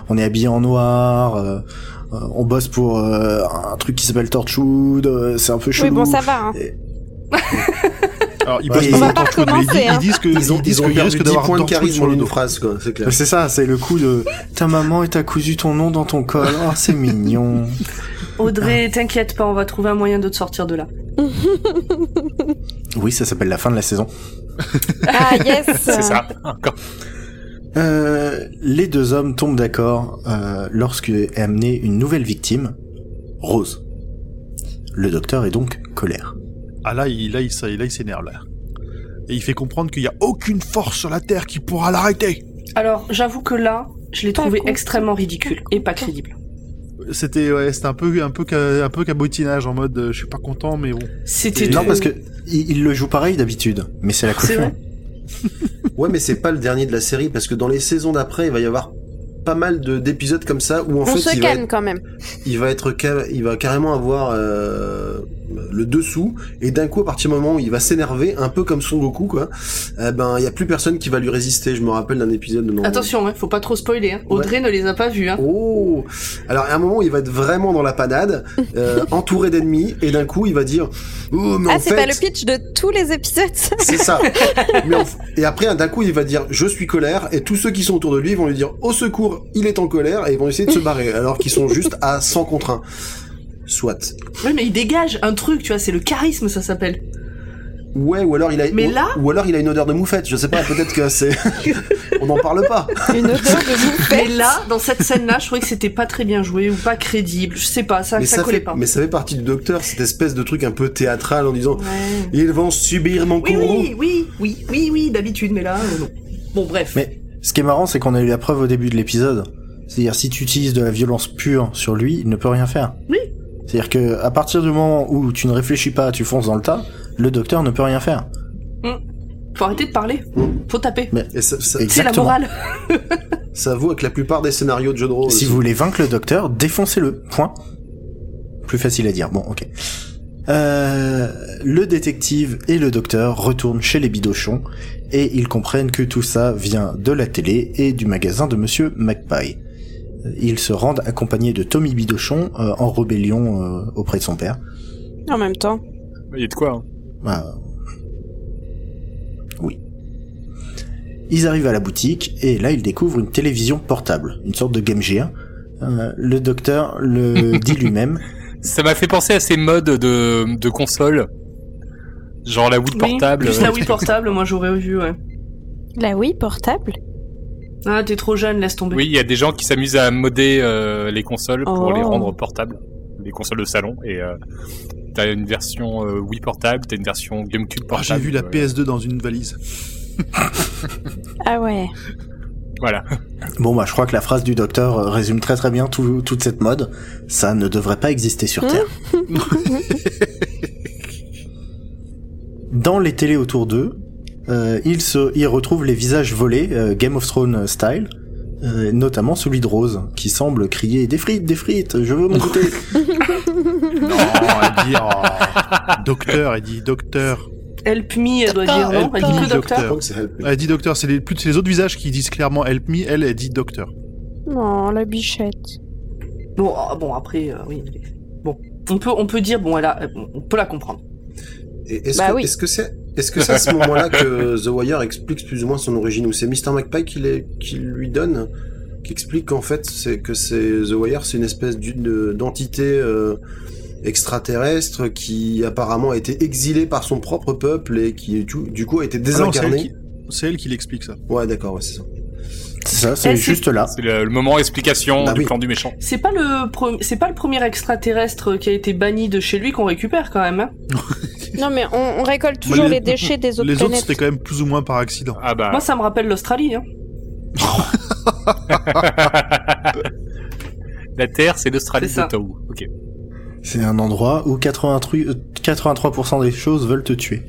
on est habillé en noir, on bosse pour un truc qui s'appelle Torchwood, c'est un peu chelou. Oui bon ça va. Hein. Alors ils bossent pas pour Torchwood, mais ils disent qu'ils risquent d'avoir 10 points de Torchwood charisme sur en le une dos. phrase quoi, c'est clair. C'est ça, c'est le coup de ta maman et t'as cousu ton nom dans ton col. Oh c'est mignon. Audrey, t'inquiète pas, on va trouver un moyen de te sortir de là. Oui, ça s'appelle la fin de la saison. Ah yes. C'est ça, encore. Les deux hommes tombent d'accord lorsqu'est amenée une nouvelle victime, Rose. Le docteur est donc colère. Ah là il s'énerve là. Et il fait comprendre qu'il y a aucune force sur la Terre qui pourra l'arrêter. Alors, j'avoue que là, je l'ai trouvé Pas extrêmement ridicule et pas crédible. C'était un peu cabotinage en mode je suis pas content mais bon. C'était Non trop... parce que il le joue pareil d'habitude, mais c'est la C'est coiffure. vrai. Ouais, mais c'est pas le dernier de la série parce que dans les saisons d'après, il va y avoir pas mal d'épisodes comme ça où en On fait se calme quand même. il va carrément avoir le dessous et d'un coup à partir du moment où il va s'énerver un peu comme Son Goku quoi, il y a plus personne qui va lui résister. Je me rappelle d'un épisode de Attention, hein, faut pas trop spoiler. Hein. Audrey ne les a pas vus. Hein. Oh, alors à un moment il va être vraiment dans la panade, entouré d'ennemis et d'un coup il va dire oh mais Ah en c'est fait pas le pitch de tous les épisodes. c'est ça. Et après d'un coup il va dire je suis colère et tous ceux qui sont autour de lui vont lui dire au secours il est en colère et ils vont essayer de se barrer alors qu'ils sont juste à 100 contre 1. Soit. Ouais, mais il dégage un truc, tu vois, c'est le charisme, ça s'appelle. Ouais, ou alors il a ou alors il a une odeur de moufette, je sais pas, peut-être que c'est on n'en parle pas. Une odeur de moufette. Mais là, dans cette scène-là, je trouvais que c'était pas très bien joué ou pas crédible. Je sais pas, ça collait pas. Mais ça fait partie du docteur, cette espèce de truc un peu théâtral en disant Ouais. ils vont subir mon courroux. Oui, d'habitude, mais là, non. Bon, bref. Mais ce qui est marrant, c'est qu'on a eu la preuve au début de l'épisode. C'est-à-dire, si tu utilises de la violence pure sur lui, il ne peut rien faire. Oui. C'est-à-dire que à partir du moment où tu ne réfléchis pas, tu fonces dans le tas, le docteur ne peut rien faire. Faut arrêter de parler. Faut taper. Et ça, C'est la Exactement. morale. ça vaut avec la plupart des scénarios de jeux de rôle. Si aussi. vous voulez vaincre le docteur, défoncez-le. Point. Plus facile à dire. Bon, ok. Le détective et le docteur retournent chez les Bidochons et ils comprennent que tout ça vient de la télé et du magasin de Monsieur Magpie. Ils se rendent accompagnés de Tommy Bidochon en rébellion auprès de son père. En même temps. Il y a de quoi, hein. Bah, oui. Ils arrivent à la boutique et là ils découvrent une télévision portable, une sorte de Game Gear. Le docteur le dit lui-même. Ça m'a fait penser à ces modes de console. Genre la Wii portable. Plus la Wii portable, moi j'aurais vu, ouais. La Wii portable. Ah, t'es trop jeune, laisse tomber. Oui, il y a des gens qui s'amusent à modder les consoles pour Oh. les rendre portables. Les consoles de salon. Et t'as une version Wii portable, t'as une version GameCube Oh, portable. j'ai vu la PS2 dans une valise. Ah ouais. Voilà. Bon bah je crois que la phrase du docteur résume très très bien toute cette mode. Ça ne devrait pas exister sur Terre. Dans les télés autour d'eux, ils retrouvent les visages volés, Game of Thrones style, notamment celui de Rose, qui semble crier des frites, je veux mon goûter. Non, elle dit docteur, elle dit docteur. Help me, elle doit dire, non? Elle dit que Je docteur. crois que c'est Help Me. Elle dit docteur, c'est les autres visages qui disent clairement help me, elle dit docteur. Non, la bichette. Bon, après, oui. Bon, on peut dire, bon, on peut la comprendre. Et est-ce Bah que oui. est-ce que c'est à ce moment-là que The Wire explique plus ou moins son origine ou c'est Mr. Magpie qui lui donne qui explique qu'en fait, c'est The Wire, c'est une espèce d'entité extraterrestre qui apparemment a été exilée par son propre peuple et qui du coup a été désincarnée. C'est elle qui l'explique ça. Ouais, d'accord, ouais, c'est ça. C'est ça, c'est juste là. C'est le moment explication du plan du méchant. C'est pas le premier extraterrestre qui a été banni de chez lui qu'on récupère quand même. Hein. Non mais on récolte toujours les déchets des autres planètes. Les autres c'était quand même plus ou moins par accident. Ah bah. Moi ça me rappelle l'Australie. Hein. La Terre, c'est l'Australie C'est ça. de Tao. Ok. C'est un endroit où 83% des choses veulent te tuer.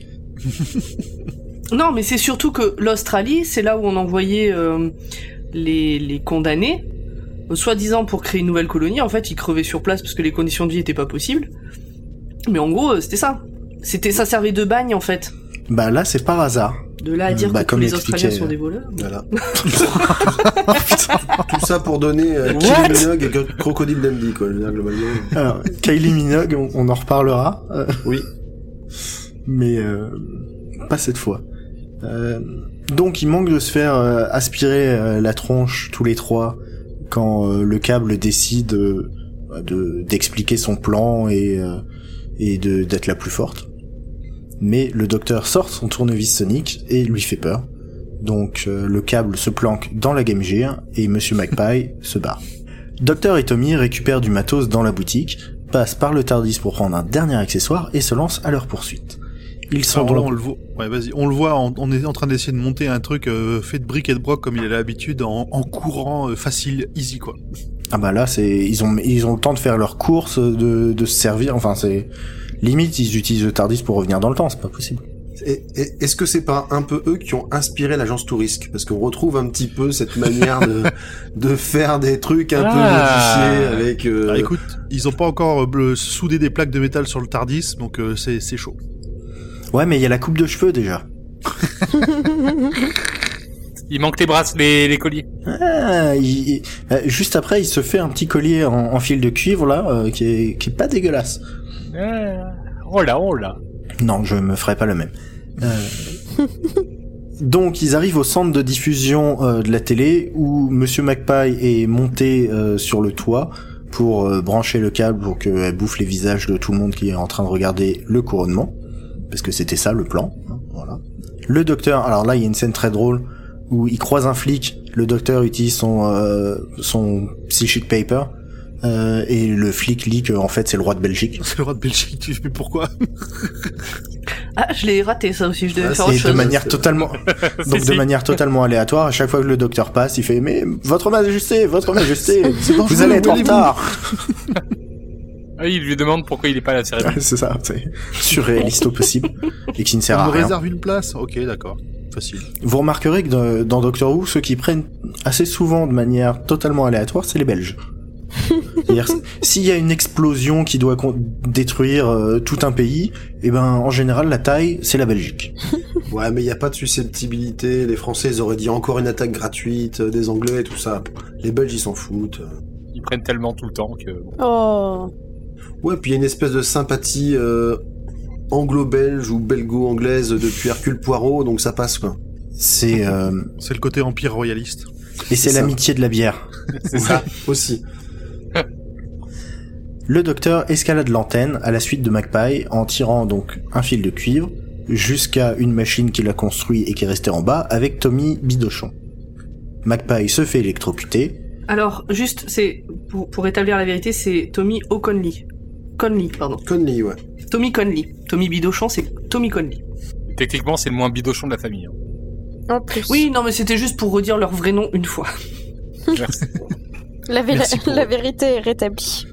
Non, mais c'est surtout que l'Australie, c'est là où on envoyait les condamnés, soi-disant pour créer une nouvelle colonie. En fait, ils crevaient sur place parce que les conditions de vie étaient pas possibles. Mais en gros, c'était ça. Ça servait de bagne, en fait. Bah là, c'est par hasard. De là à dire que tous les Australiens sont des voleurs. Voilà. Tout ça pour donner Kylie Minogue et Crocodile Dundee, quoi, globalement. Alors, Kylie Minogue, on en reparlera. Oui. Mais pas cette fois. Donc il manque de se faire aspirer la tronche tous les trois quand le câble décide d'expliquer son plan et d'être la plus forte. Mais le docteur sort son tournevis sonique et lui fait peur. Donc le câble se planque dans la Game Gear et Monsieur Magpie se barre. Docteur et Tommy récupèrent du matos dans la boutique, passent par le TARDIS pour prendre un dernier accessoire et se lancent à leur poursuite. Ils sont on le voit. Ouais, vas-y. On le voit. On est en train d'essayer de monter un truc fait de briques et de broc comme il a l'habitude, en courant facile, easy quoi. Ah bah là, ils ont le temps de faire leur course, de se servir. Enfin, c'est limite ils utilisent le TARDIS pour revenir dans le temps. C'est pas possible. Est-ce que c'est pas un peu eux qui ont inspiré l'agence Tourisque? Parce qu'on retrouve un petit peu cette manière de faire des trucs un peu modifiés avec... Ah, écoute, ils ont pas encore soudé des plaques de métal sur le TARDIS, donc c'est chaud. Ouais, mais il y a la coupe de cheveux déjà. Il manque les colliers. Ah, juste après, il se fait un petit collier en fil de cuivre là, qui est pas dégueulasse. Oh là. Non, je me ferai pas le même. Donc, ils arrivent au centre de diffusion de la télé où Monsieur Magpie est monté sur le toit pour brancher le câble pour qu'elle bouffe les visages de tout le monde qui est en train de regarder le couronnement. Parce que c'était ça le plan. Hein, voilà. Le docteur, alors là, il y a une scène très drôle où il croise un flic. Le docteur utilise son psychic paper. Et le flic lit que en fait c'est le roi de Belgique. C'est le roi de Belgique, tu sais pourquoi? Ah, je l'ai raté ça aussi, je devais faire autre chose. De manière totalement, donc de manière totalement aléatoire, à chaque fois que le docteur passe, il fait mais votre majesté, vous allez être en retard. Ah oui, il lui demande pourquoi il est pas à la cérémonie. C'est ça, c'est surréaliste au possible et qui ne sert à rien. On me réserve une place. Ok, d'accord. Facile. Vous remarquerez que dans Doctor Who, ceux qui prennent assez souvent de manière totalement aléatoire, c'est les Belges. C'est-à-dire, s'il y a une explosion qui doit détruire tout un pays, et ben en général la taille c'est la Belgique. Ouais, mais il y a pas de susceptibilité. Les Français ils auraient dit encore une attaque gratuite, des Anglais et tout ça. Les Belges ils s'en foutent. Ils prennent tellement tout le temps que. Oh. Ouais, puis il y a une espèce de sympathie anglo-belge ou belgo-anglaise depuis Hercule Poirot, donc ça passe quoi. C'est le côté empire royaliste. Et c'est l'amitié de la bière. C'est ça aussi. Le docteur escalade l'antenne à la suite de Magpie en tirant donc un fil de cuivre jusqu'à une machine qu'il a construite et qui est restée en bas avec Tommy Bidochon. Magpie se fait électrocuter. Alors, juste, c'est pour établir la vérité, c'est Tommy O'Conley. Conley, pardon. Conley, ouais. Tommy Conley. Tommy Bidochon, c'est Tommy Conley. Techniquement, c'est le moins bidochon de la famille. En plus. Oui, non, mais c'était juste pour redire leur vrai nom une fois. Merci. La vérité est rétablie.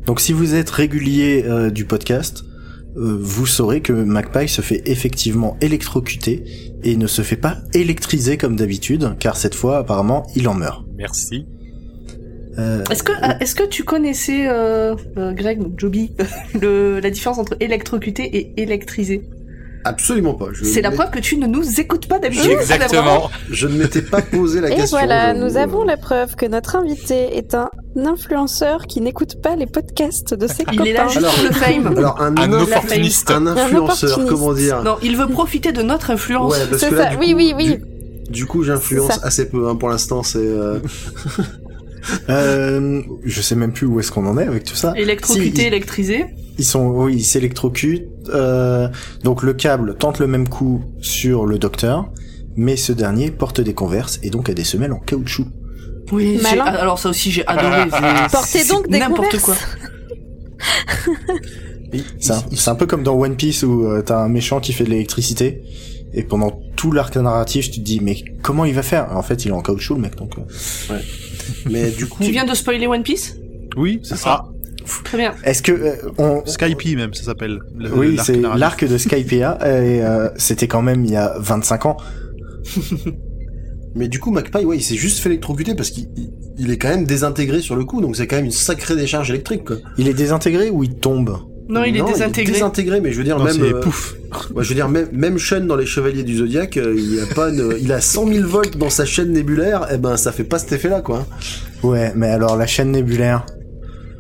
Donc si vous êtes régulier du podcast, vous saurez que Magpie se fait effectivement électrocuter et ne se fait pas électriser comme d'habitude, car cette fois apparemment il en meurt. Merci. Est-ce que tu connaissais, Greg, donc Joby, la différence entre électrocuter et électriser? Absolument pas. C'est la preuve que tu ne nous écoutes pas d'habitude. Exactement. Je ne m'étais pas posé la question. Et voilà, nous avons la preuve que notre invité est un influenceur qui n'écoute pas les podcasts de ses copains. Il est là juste pour le fame. Alors un opportuniste. Un influenceur, comment dire? Non, il veut profiter de notre influence. Ouais, parce c'est que là, ça, du oui. Du coup, j'influence Ça. assez peu, hein, pour l'instant, c'est... Je sais même plus où est-ce qu'on en est avec tout ça. Électrocuté, Si, électrisé. ils s'électrocutent. Donc le câble tente le même coup sur le docteur, mais ce dernier porte des Converse et donc a des semelles en caoutchouc. Oui, Malin. alors ça aussi j'ai adoré. Portez donc des n'importe Converse. quoi. C'est un peu comme dans One Piece où t'as un méchant qui fait de l'électricité et pendant tout l'arc narratif tu te dis mais comment il va faire? En fait il est en caoutchouc le mec donc. Mais du coup... Tu viens de spoiler One Piece? Oui, c'est ça. Très bien. Est-ce que Skype même, ça s'appelle. Oui, l'arc c'est narratif. l'arc de Skypiea et c'était quand même il y a 25 ans. Mais du coup, Magpie, ouais, il s'est juste fait électrocuter parce qu'il est quand même désintégré sur le coup, donc c'est quand même une sacrée décharge électrique, quoi. Il est désintégré ou il tombe? Non, il est désintégré. Désintégré, mais je veux dire, Non, même... c'est pouf. Ouais, je veux dire, même Sean dans les Chevaliers du Zodiac, il a 100 000 volts dans sa chaîne nébulaire, et ben ça fait pas cet effet-là, quoi. Ouais, mais alors la chaîne nébulaire.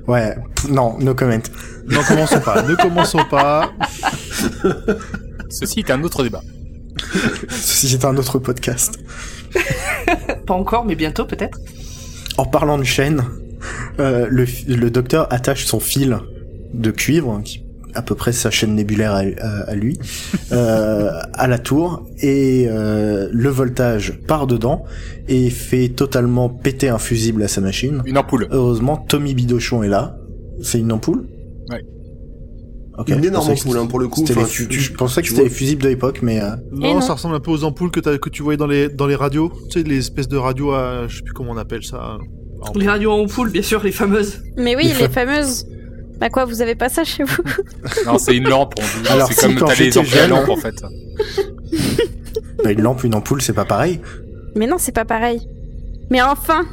Ouais, non, no comment. Ne commençons pas. Ceci est un autre débat. Ceci est un autre podcast. Pas encore, mais bientôt peut-être. En parlant de chaîne, le docteur attache son fil de cuivre, qui à peu près sa chaîne nébulaire à lui, à la tour, et le voltage part dedans et fait totalement péter un fusible à sa machine. Une ampoule. Heureusement, Tommy Bidochon est là. C'est une ampoule? Ouais. Ok, Une je énorme pensais que ampoule, hein, pour le coup. c'était Enfin, je pensais que tu c'était vois- les fusibles de l'époque, mais Non, non. ça ressemble un peu aux ampoules que tu voyais dans les radios. Tu sais, les espèces de radios à... Je sais plus comment on appelle ça. Les radios en ampoule, bien sûr, les fameuses. Mais oui, Les les fameuses. Bah quoi, vous avez pas ça chez vous? Non, c'est une lampe. On dit. Alors, C'est si, comme quand t'as les j'étais ampoules à jeune, lampe en fait. bah, une lampe, une ampoule, c'est pas pareil. Mais non, c'est pas pareil. Mais enfin,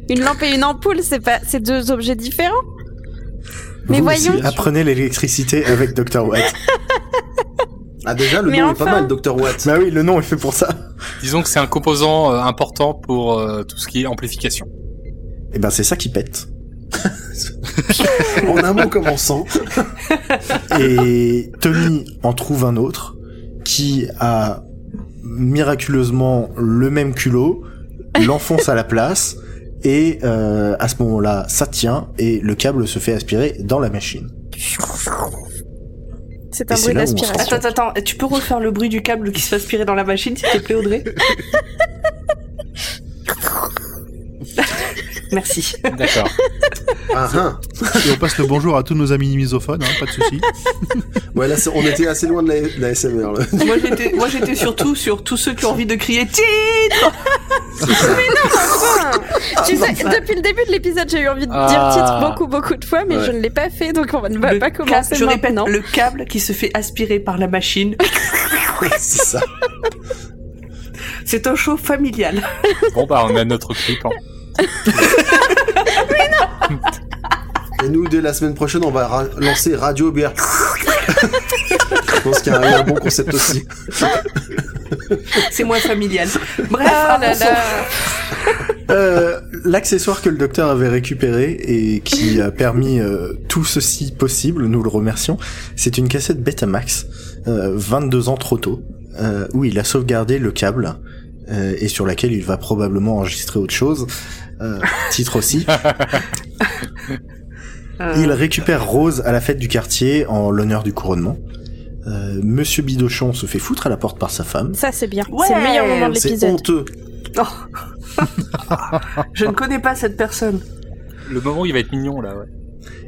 une lampe et une ampoule, c'est deux objets différents. Mais Vous voyons. aussi, apprenez l'électricité avec Dr. Watt. Ah, déjà, le Mais nom est enfin. pas mal, Dr. Watt. Bah oui, le nom est fait pour ça. Disons que c'est un composant important pour tout ce qui est amplification. Et ben c'est ça qui pète. En un mot commençant. Et Tommy en trouve un autre qui a miraculeusement le même culot, l'enfonce à la place et à ce moment-là ça tient et le câble se fait aspirer dans la machine. C'est Et un c'est bruit là où on se d'aspiration. Attends, tu peux refaire le bruit du câble qui se fait aspirer dans la machine, s'il te plaît, Audrey? Merci. D'accord. Ah, ah. Et on passe le bonjour à tous nos amis misophones, hein, pas de soucis. Ouais, là, on était assez loin de la SMR, là. Moi, j'étais surtout sur tous ceux qui ont envie de crier titre. Tu sais, depuis le début de l'épisode, j'ai eu envie de dire titre beaucoup de fois, mais Ouais. je ne l'ai pas fait, donc on va Le pas commencer câble, je répète, maintenant. le câble qui se fait aspirer par la machine. C'est ça. C'est un show familial. Bon bah on a notre clip. Hein. Et nous, dès la semaine prochaine, on va lancer Radio BR. Je pense qu'il y a un bon concept aussi. C'est moins familial. Bref, Ah là avançons. là. L'accessoire que le docteur avait récupéré et qui a permis tout ceci possible, nous le remercions, c'est une cassette Betamax, 22 ans trop tôt, où il a sauvegardé le câble et sur laquelle il va probablement enregistrer autre chose. Titre aussi. Il récupère Rose à la fête du quartier en l'honneur du couronnement. Monsieur Bidochon se fait foutre à la porte par sa femme. Ça, c'est bien. Ouais, c'est le meilleur moment de C'est l'épisode. honteux. Je ne connais pas cette personne. Le moment où il va être mignon là. Ouais.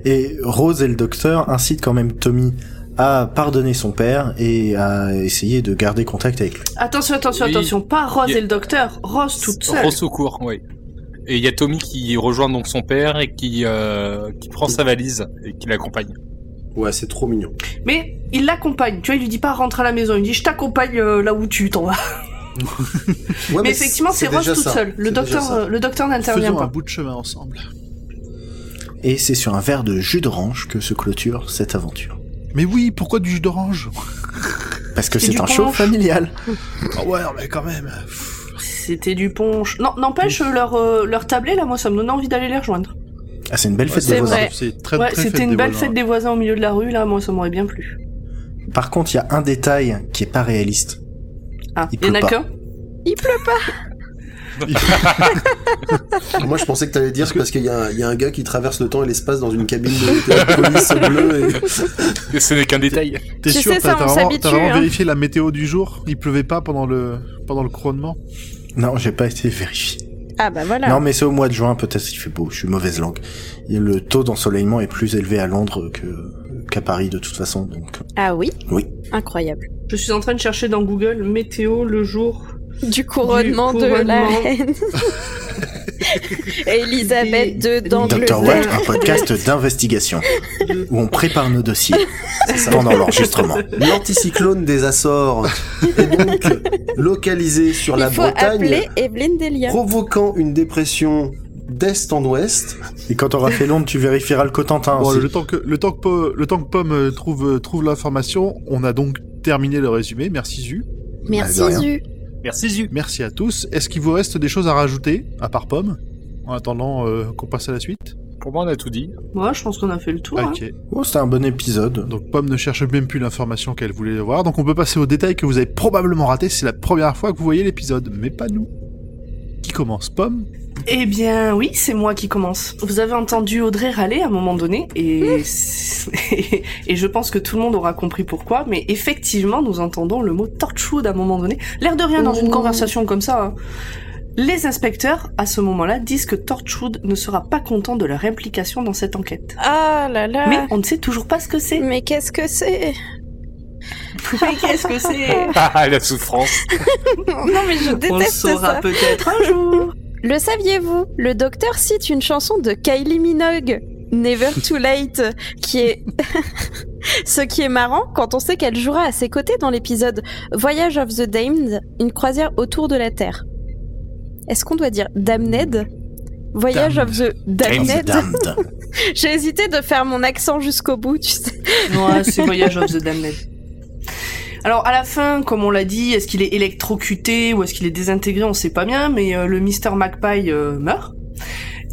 Et Rose et le docteur incitent quand même Tommy à pardonner son père et à essayer de garder contact avec lui. Attention, Oui. pas Rose Il y a- et le docteur, Rose toute seule. Au secours, oui. Et il y a Tommy qui rejoint donc son père et qui prend sa valise et qui l'accompagne. Ouais, c'est trop mignon. Mais il l'accompagne, tu vois, il lui dit pas rentre à la maison, il dit je t'accompagne là où tu t'en vas. Ouais, mais effectivement, c'est Rose déjà toute ça. seule. Le C'est déjà ça. docteur n'intervient Faisons un pas. bout de chemin ensemble. Et c'est sur un verre de jus d'orange que se clôture cette aventure. Mais oui, pourquoi du jus d'orange? Parce que C'est c'est du un show punch. familial. Ah ouais, mais quand même. C'était du punch. Non, n'empêche, leur tablé, là, moi, ça me donne envie d'aller les rejoindre. Ah, c'est une belle fête c'est des voisins. vrai. C'est très, Ouais, très c'était fête une des belle voisins. fête des voisins au milieu de la rue, là, moi, ça m'aurait bien plu. Par contre, il y a un détail qui est pas réaliste. Ah, Il il y en pleut a pas. qu'un? Il pleut pas. Moi, je pensais que t'allais dire parce qu'il y a un gars qui traverse le temps et l'espace dans une cabine de police bleue. Et ce n'est qu'un détail. T'es Tu sûr, sais ça, on s'habitue, t'as vraiment hein. vérifié la météo du jour? Il pleuvait pas pendant le couronnement? Non, j'ai pas été vérifié. Ah bah voilà. Non, mais c'est au mois de juin, peut-être qu'il fait beau. Je suis mauvaise langue. Et le taux d'ensoleillement est plus élevé à Londres qu'à Paris de toute façon. Donc Ah oui? oui. Incroyable. Je suis en train de chercher dans Google météo le jour. Du couronnement de la couronnement. reine. Elisabeth II Dr. Watt, d'Angleterre. un podcast d'investigation où on prépare nos dossiers pendant l'enregistrement. L'anticyclone des Açores est donc localisé sur la Il faut Bretagne, appeler Evelyne Delia. provoquant une dépression d'est en ouest. Et quand t'auras fait Londres, tu vérifieras le Cotentin Bon, aussi. le temps que Pomme trouve l'information, on a donc terminé le résumé. Merci Zu. Merci de rien. Zu. Merci Zu. Merci à tous. Est-ce qu'il vous reste des choses à rajouter, à part Pomme, en attendant qu'on passe à la suite? Pour moi, on a tout dit. Moi, je pense qu'on a fait le tour. Hein. Ok. Oh, c'était un bon épisode. Donc Pomme ne cherche même plus l'information qu'elle voulait avoir, donc on peut passer aux détails que vous avez probablement ratés. C'est la première fois que vous voyez l'épisode, mais pas nous. Qui commence? Pomme? Eh bien, oui, c'est moi qui commence. Vous avez entendu Audrey râler à un moment donné, et je pense que tout le monde aura compris pourquoi, mais effectivement, nous entendons le mot Torchwood à un moment donné. L'air de rien dans une conversation comme ça. Hein. Les inspecteurs, à ce moment-là, disent que Torchwood ne sera pas content de leur implication dans cette enquête. Ah là là. Mais on ne sait toujours pas ce que c'est. Mais qu'est-ce que c'est? Mais qu'est-ce que c'est? Ah, la souffrance. Non mais je On le déteste saura ça. peut-être un jour. Le saviez-vous? Le docteur cite une chanson de Kylie Minogue, Never Too Late, qui est... Ce qui est marrant quand on sait qu'elle jouera à ses côtés dans l'épisode Voyage of the Damned, une croisière autour de la Terre. Est-ce qu'on doit dire Damned? Voyage of the Damned. Damned. J'ai hésité de faire mon accent jusqu'au bout, tu sais. Ouais, c'est Voyage of the Damned. Alors à la fin, comme on l'a dit, est-ce qu'il est électrocuté ou est-ce qu'il est désintégré, on sait pas bien, mais le Mr. Magpie meurt.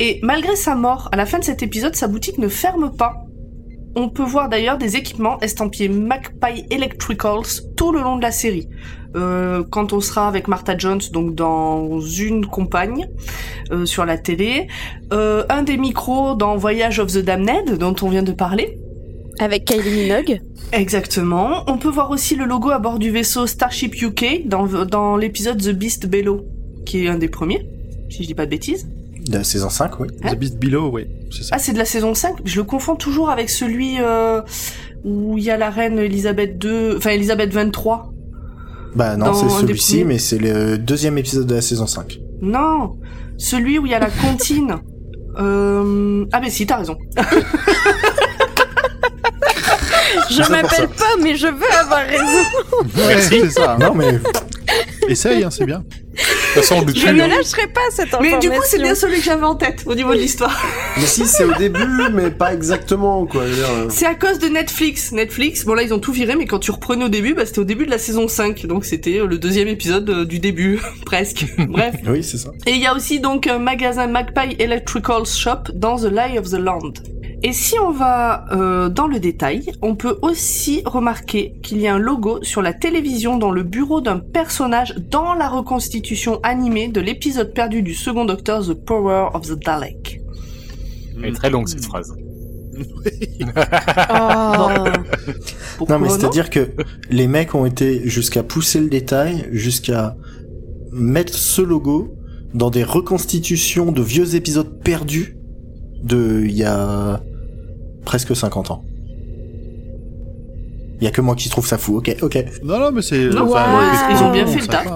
Et malgré sa mort, à la fin de cet épisode, sa boutique ne ferme pas. On peut voir d'ailleurs des équipements estampillés Magpie Electricals tout le long de la série. Quand on sera avec Martha Jones, donc dans une compagne sur la télé, un des micros dans Voyage of the Damned dont on vient de parler. Avec Kylie Minogue. Exactement. On peut voir aussi le logo à bord du vaisseau Starship UK dans l'épisode The Beast Below, qui est un des premiers, si je dis pas de bêtises. De la saison 5, oui. Hein The Beast Below, oui, c'est ça. Ah, c'est de la saison 5. Je le confonds toujours avec celui où il y a la reine Elisabeth II, enfin Elisabeth 23. Bah non, Dans c'est un des celui-ci, premiers. mais c'est le deuxième épisode de la saison 5. Non, celui où il y a la comptine. Ah mais si, t'as raison. Je m'appelle pas, mais je veux avoir raison. Ouais, c'est ça. Non, mais Essaye, hein, c'est bien. De toute façon, le Je ne lâcherai pas cette information. Mais du coup, c'est bien celui que j'avais en tête au niveau de l'histoire. Mais si, c'est au début, mais pas exactement, quoi. Je veux dire, C'est à cause de Netflix. Netflix, bon là ils ont tout viré, mais quand tu reprenais au début, bah c'était au début de la saison 5, donc c'était le deuxième épisode du début, presque. Bref. oui, c'est ça. Et il y a aussi donc un magasin Magpie Electrical Shop dans The Lie of the Land. Et si on va dans le détail, on peut aussi remarquer qu'il y a un logo sur la télévision dans le bureau d'un personnage dans la reconstitution animée de l'épisode perdu du second Docteur, The Power of the Dalek. Elle est très longue, cette phrase. Oh. Pourquoi Non, mais c'est-à-dire que les mecs ont été jusqu'à pousser le détail, jusqu'à mettre ce logo dans des reconstitutions de vieux épisodes perdus de il y a presque 50 ans. Il y a que moi qui trouve ça fou. Ok. Non, mais c'est... Non, ils ont bien fait le taf.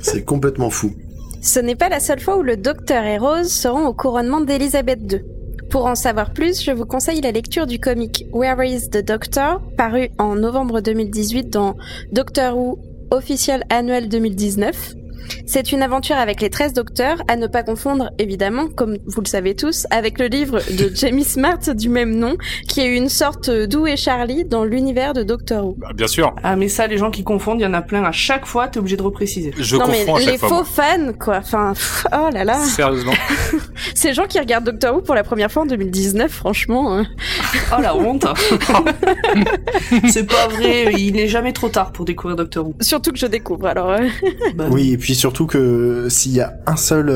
c'est complètement fou. Ce n'est pas la seule fois où le docteur et Rose seront au couronnement d'Elisabeth II. Pour en savoir plus, je vous conseille la lecture du comic Where is the Doctor, paru en novembre 2018 dans Doctor Who Official Annual 2019. C'est une aventure avec les 13 docteurs, à ne pas confondre, évidemment, comme vous le savez tous, avec le livre de Jamie Smart du même nom, qui est une sorte d'Où est Charlie dans l'univers de Doctor Who. Bah, bien sûr. Ah mais ça, les gens qui confondent, il y en a plein à chaque fois, t'es obligé de repréciser. Je non mais confonds à chaque les fois. faux moi. fans, quoi. Enfin, oh là là. Sérieusement. Ces gens qui regardent Doctor Who pour la première fois en 2019, franchement... Oh la honte. C'est pas vrai, il n'est jamais trop tard pour découvrir Doctor Who. Surtout que je découvre, alors... Bah, Oui, et puis puis surtout que s'il y a un seul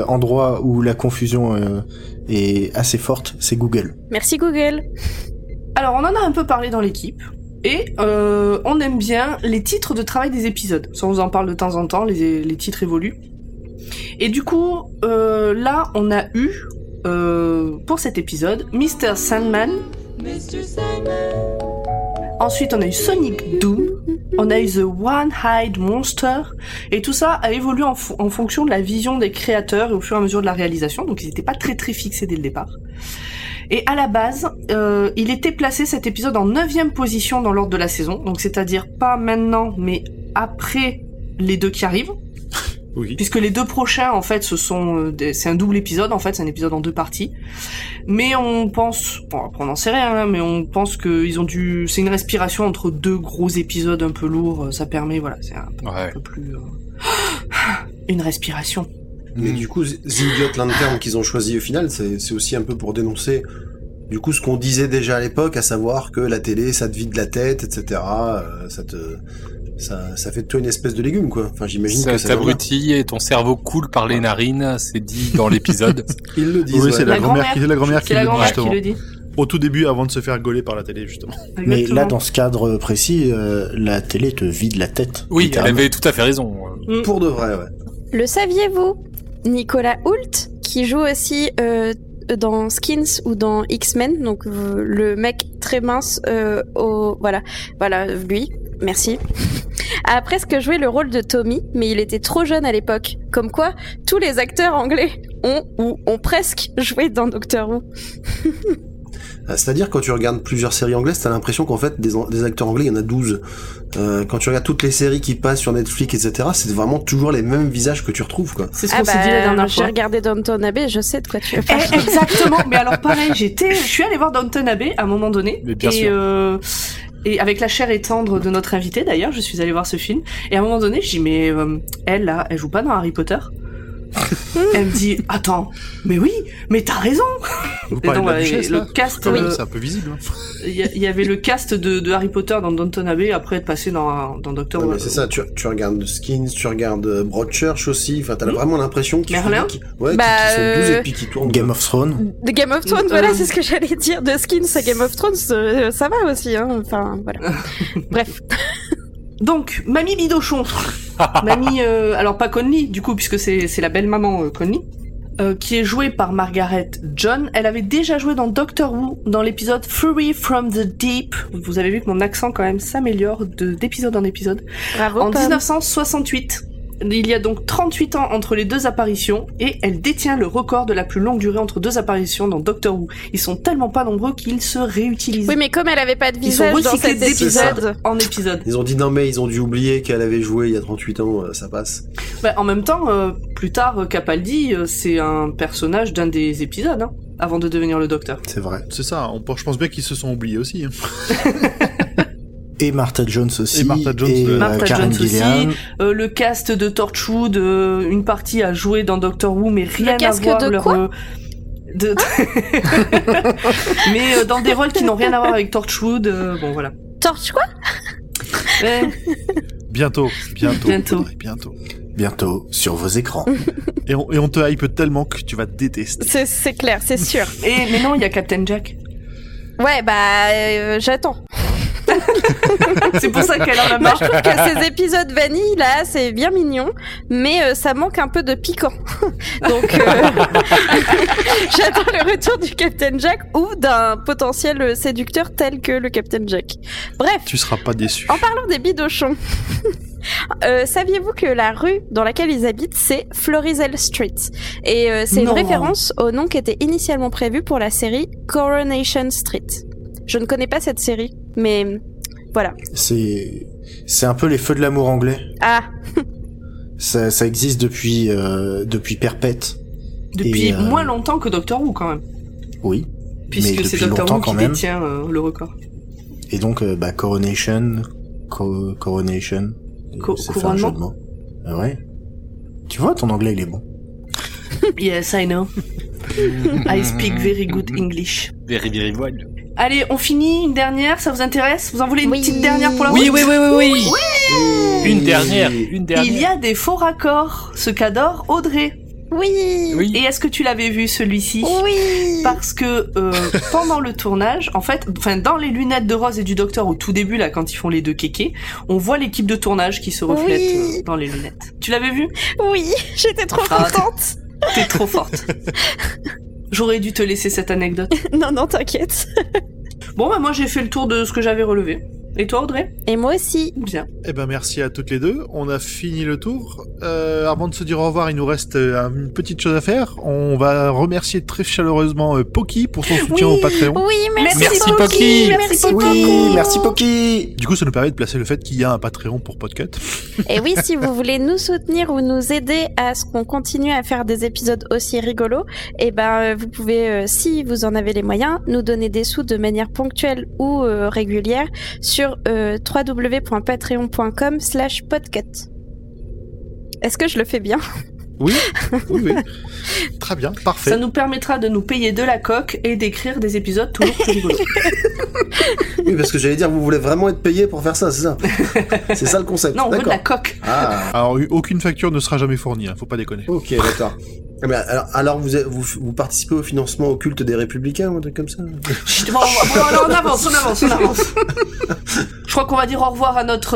endroit où la confusion est assez forte, c'est Google. Merci Google. Alors, on en a un peu parlé dans l'équipe. Et on aime bien les titres de travail des épisodes. Ça, on vous en parle de temps en temps, les titres évoluent. Et du coup, là, on a eu, pour cet épisode, Mr. Sandman. Ensuite, on a eu Sonic Doom. On a eu The One-Eyed Monster. Et tout ça a évolué en fonction de la vision des créateurs et au fur et à mesure de la réalisation. Donc, ils n'étaient pas très très fixés dès le départ. Et à la base, il était placé cet épisode en 9e position dans l'ordre de la saison. Donc c'est-à-dire pas maintenant, mais après les deux qui arrivent. Oui. Puisque les deux prochains, en fait, c'est un double épisode, en fait, c'est un épisode en 2 parties. Mais on pense, bon, après on n'en sait rien, hein, mais on pense que c'est une respiration entre 2 gros épisodes un peu lourds. Ça permet, voilà, c'est un peu plus une respiration. Mais du coup, The Idiot Lantern qu'ils ont choisi au final, c'est aussi un peu pour dénoncer du coup ce qu'on disait déjà à l'époque, à savoir que la télé, ça te vide la tête, etc. Ça fait de toi une espèce de légume, quoi. Enfin, j'imagine que ça t'abrutit et ton cerveau coule par les narines, c'est dit dans l'épisode. Ils le disent. Oui, c'est la grand-mère qui le dit. Au tout début, avant de se faire gauler par la télé, justement. Exactement. Mais là, dans ce cadre précis, la télé te vide la tête. Oui, elle avait tout à fait raison. Pour de vrai, ouais. Le saviez-vous? Nicolas Hoult, qui joue aussi dans Skins ou dans X-Men, donc le mec très mince, voilà, lui, merci, a presque joué le rôle de Tommy, mais il était trop jeune à l'époque. Comme quoi, tous les acteurs anglais ont presque joué dans Doctor Who. C'est-à-dire, quand tu regardes plusieurs séries anglaises, t'as l'impression qu'en fait, des acteurs anglais, il y en a 12. Quand tu regardes toutes les séries qui passent sur Netflix, etc., c'est vraiment toujours les mêmes visages que tu retrouves, quoi. C'est ce qu'on s'est dit la dernière fois. J'ai regardé Downton Abbey, je sais de quoi tu veux parler. Exactement. Mais alors, pareil, je suis allée voir Downton Abbey à un moment donné. Mais bien sûr. Et avec la chair et tendre de notre invité, d'ailleurs, je suis allée voir ce film. Et à un moment donné, je dis, mais elle, là, elle joue pas dans Harry Potter? Elle me dit, attends, mais oui, mais t'as raison. Vous parlez de la duchesse, là le cast, c'est un peu visible. Il y avait le cast de Harry Potter dans Downton Abbey, après être passé dans Doctor Who. C'est ça, tu regardes Skins, tu regardes Broadchurch aussi, enfin t'as vraiment l'impression qu'ils Merlin qu'ils sont 12 et puis qu'ils tournent. Game of Thrones. De Game of Thrones, voilà, c'est ce que j'allais dire. De Skins à Game of Thrones, ça va aussi, hein. Enfin, voilà. Bref. Donc, Mamie Bidochon. Mamie, alors pas Conley, du coup, puisque c'est la belle maman Conley, qui est jouée par Margaret John. Elle avait déjà joué dans Doctor Who, dans l'épisode Fury from the Deep. Vous avez vu que mon accent, quand même, s'améliore d'épisode en épisode. Bravo, en Pam. 1968. Il y a donc 38 ans entre les 2 apparitions, et elle détient le record de la plus longue durée entre 2 apparitions dans Doctor Who. Ils sont tellement pas nombreux qu'ils se réutilisent. Oui, mais comme elle avait pas de Ils sont visage dans recyclés cet d'épisode épisode. en épisode. Ils ont dit non mais ils ont dû oublier qu'elle avait joué il y a 38 ans, ça passe. Bah, en même temps, plus tard, Capaldi, c'est un personnage d'un des épisodes, hein, avant de devenir le Docteur. C'est vrai. C'est ça, je pense bien qu'ils se sont oubliés aussi. Hein. Et Martha Jones aussi. Et Martha Jones, Martha Karen Jones Gillian. aussi, le cast de Torchwood, une partie a joué dans Doctor Who, mais rien à casque voir de quoi mais dans des rôles qui n'ont rien à voir avec Torchwood, bon voilà. Torch quoi? Ouais. Bientôt. Bientôt sur vos écrans. Et on te hype tellement que tu vas détester. C'est clair, c'est sûr. Mais non, il y a Captain Jack. Ouais, bah, j'attends. C'est pour ça qu'elle en a Moi, marre. je trouve que ces épisodes vanille, là, c'est bien mignon, mais ça manque un peu de piquant. Donc, j'attends le retour du Captain Jack ou d'un potentiel séducteur tel que le Captain Jack. Bref. Tu seras pas déçu. En parlant des bidochons, saviez-vous que la rue dans laquelle ils habitent, c'est Florizel Street? Et c'est une Non. référence au nom qui était initialement prévu pour la série Coronation Street. Je ne connais pas cette série, mais voilà. C'est un peu les feux de l'amour anglais. Ah, Ça existe depuis perpète. Depuis Et, moins longtemps que Doctor Who, quand même. Oui. Puisque mais c'est depuis Doctor longtemps Who quand qui même. détient le record. Et donc, Coronation. Coronation. C'est faire un jeu de mots. Ah ouais. Tu vois, ton anglais, il est bon. Yes, I know. I speak very good English. Very, very well. Allez, on finit une dernière, ça vous intéresse? Vous en voulez une Oui. petite dernière pour la Oui, route? oui. Une dernière. Il y a des faux raccords, ce qu'adore Audrey. Oui. Oui. Et est-ce que tu l'avais vu celui-ci? Oui. Parce que pendant le tournage, en fait, dans les lunettes de Rose et du Docteur au tout début, là, quand ils font les deux kékés, on voit l'équipe de tournage qui se reflète Oui. dans les lunettes. Tu l'avais vu? Oui, j'étais trop Ah, contente. T'es trop forte. J'aurais dû te laisser cette anecdote. Non, t'inquiète. Bon, bah moi j'ai fait le tour de ce que j'avais relevé. Et toi, Audrey? Et moi aussi. Bien. Eh ben merci à toutes les deux. On a fini le tour. Avant de se dire au revoir, il nous reste une petite chose à faire. On va remercier très chaleureusement Poki pour son soutien au Patreon. Oui, merci Merci, Poki. Poki. Merci Oui, beaucoup. merci Poki. Du coup, ça nous permet de placer le fait qu'il y a un Patreon pour Podcut. Et oui, si vous voulez nous soutenir ou nous aider à ce qu'on continue à faire des épisodes aussi rigolos, eh ben vous pouvez, si vous en avez les moyens, nous donner des sous de manière ponctuelle ou régulière sur www.patreon.com/podcut. Est-ce que je le fais bien? Oui. Très bien, parfait. Ça nous permettra de nous payer de la coque et d'écrire des épisodes toujours plus rigolos. Oui, parce que j'allais dire, vous voulez vraiment être payé pour faire ça, c'est ça? C'est ça le concept. Non, on veut de D'accord. la coque. Ah, Alors, aucune facture ne sera jamais fournie, hein, faut pas déconner. ok, d'accord. Ah, mais alors vous participez au financement occulte des Républicains ou un truc comme ça? Chut, bon, alors on avance. Je crois qu'on va dire au revoir à notre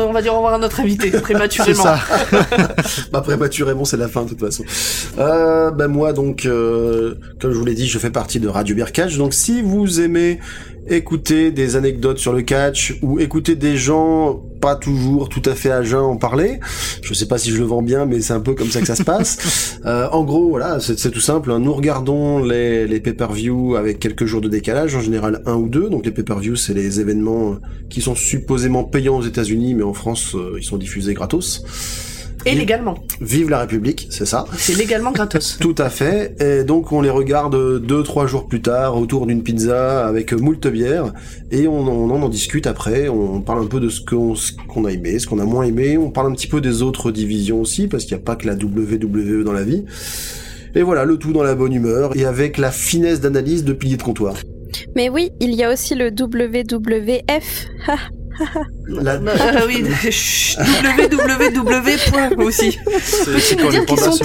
invité, C'est prématurément. ça. Bah prématurément, c'est la fin de toute façon. Moi donc, comme je vous l'ai dit, je fais partie de Radio Beer Catch. Donc si vous aimez écouter des anecdotes sur le catch ou écouter des gens pas toujours tout à fait à jeun en parler, je sais pas si je le vends bien, mais c'est un peu comme ça que ça se passe. En gros, voilà, c'est tout simple. Hein. Nous regardons les pay-per-view avec quelques jours de décalage, en général 1 ou 2. Donc les pay-per-view, c'est les événements qui sont supposément payants aux États-Unis, mais en France, ils sont diffusés gratos. Et légalement. Vive la République, c'est ça. C'est légalement gratos. Tout à fait. Et donc on les regarde 2-3 jours plus tard autour d'une pizza avec moult bière et on en discute après. On parle un peu de ce qu'on a aimé, ce qu'on a moins aimé. On parle un petit peu des autres divisions aussi parce qu'il n'y a pas que la WWE dans la vie. Et voilà, le tout dans la bonne humeur et avec la finesse d'analyse de pilier de comptoir. Mais oui, il y a aussi le WWF. Oui, chut, www. aussi. Peux-tu nous dire qui sont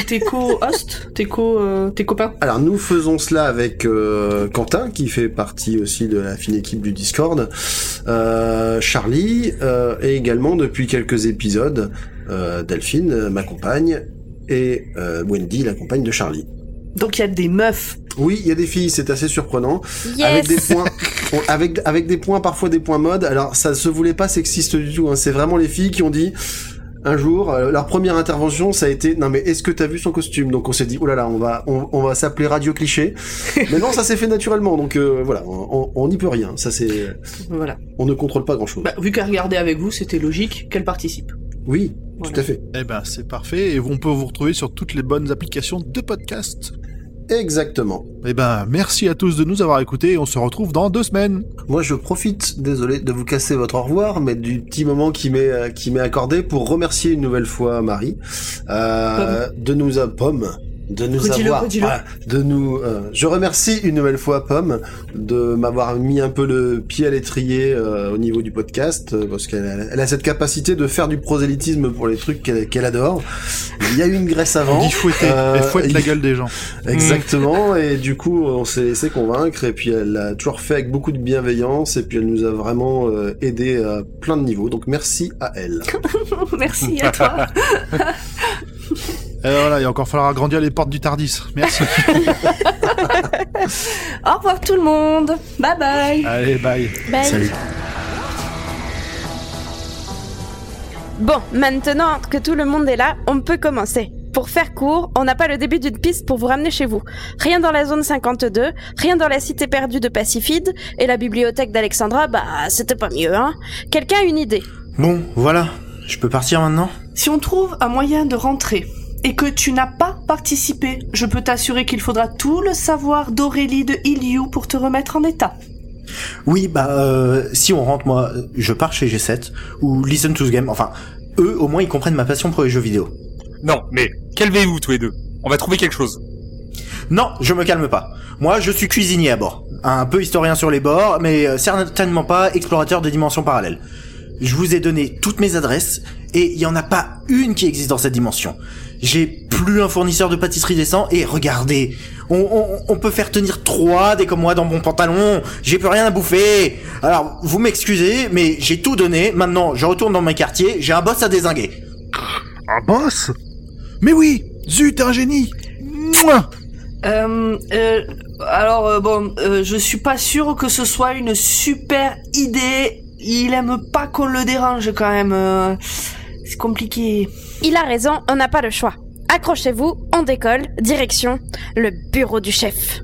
tes co-hosts, tes copains? Alors nous faisons cela avec Quentin qui fait partie aussi de la fine équipe du Discord, Charlie et également depuis quelques épisodes Delphine, ma compagne, et Wendy, la compagne de Charlie. Donc il y a des meufs. Oui, il y a des filles, c'est assez surprenant. Yes. Avec des points, avec des points, parfois des points mode. Alors ça se voulait pas sexiste du tout, hein. C'est vraiment les filles qui ont dit un jour, leur première intervention, ça a été non mais est-ce que t'as vu son costume? Donc on s'est dit oh là là, on va s'appeler Radio Cliché. Mais non, ça s'est fait naturellement, donc voilà, on n'y peut rien. Ça c'est, Voilà. on ne contrôle pas grand chose. Bah, vu qu'elle regardait avec vous, c'était logique qu'elle participe. Oui, Voilà. tout à fait. Eh ben, c'est parfait. Et on peut vous retrouver sur toutes les bonnes applications de podcast. Exactement. Eh ben, merci à tous de nous avoir écoutés et on se retrouve dans 2 semaines. Moi, je profite, désolé de vous casser votre au revoir, mais du petit moment qui m'est accordé pour remercier une nouvelle fois Marie, de nous Redis-le, avoir, redis-le. voilà, je remercie une nouvelle fois Pomme de m'avoir mis un peu le pied à l'étrier au niveau du podcast, parce qu'elle a cette capacité de faire du prosélytisme pour les trucs qu'elle adore. Il y a eu une graisse avant. On dit fouetter. Elle fouette la gueule des gens. Exactement, et du coup on s'est laissé convaincre, et puis elle l'a toujours fait avec beaucoup de bienveillance, et puis elle nous a vraiment aidé à plein de niveaux, donc merci à elle. Merci à toi. Et voilà, il va encore falloir agrandir les portes du Tardis. Merci. Au revoir tout le monde. Bye bye. Allez, bye. Bye. Salut. Bon, maintenant que tout le monde est là, on peut commencer. Pour faire court, on n'a pas le début d'une piste pour vous ramener chez vous. Rien dans la zone 52, rien dans la cité perdue de Pacifide, et la bibliothèque d'Alexandra, bah c'était pas mieux, hein. Quelqu'un a une idée? Bon, voilà. Je peux partir maintenant? Si on trouve un moyen de rentrer et que tu n'as pas participé, je peux t'assurer qu'il faudra tout le savoir d'Aurélie de Iliou pour te remettre en état. Oui, si on rentre, moi, je pars chez G7, ou Listen to the Game, enfin, eux, au moins, ils comprennent ma passion pour les jeux vidéo. Non, mais calmez-vous tous les deux. On va trouver quelque chose. Non, je me calme pas. Moi, je suis cuisinier à bord. Un peu historien sur les bords, mais certainement pas explorateur de dimensions parallèles. Je vous ai donné toutes mes adresses, et il y en a pas une qui existe dans cette dimension. J'ai plus un fournisseur de pâtisserie décent, et regardez, on peut faire tenir 3 des comme moi dans mon pantalon, j'ai plus rien à bouffer. Alors, vous m'excusez, mais j'ai tout donné, maintenant je retourne dans mes quartiers, j'ai un boss à dézinguer. Un boss? Mais oui, zut, t'es un génie. Mouah. Je suis pas sûr que ce soit une super idée. Il aime pas qu'on le dérange quand même. C'est compliqué. Il a raison, on n'a pas le choix. Accrochez-vous, on décolle, direction le bureau du chef.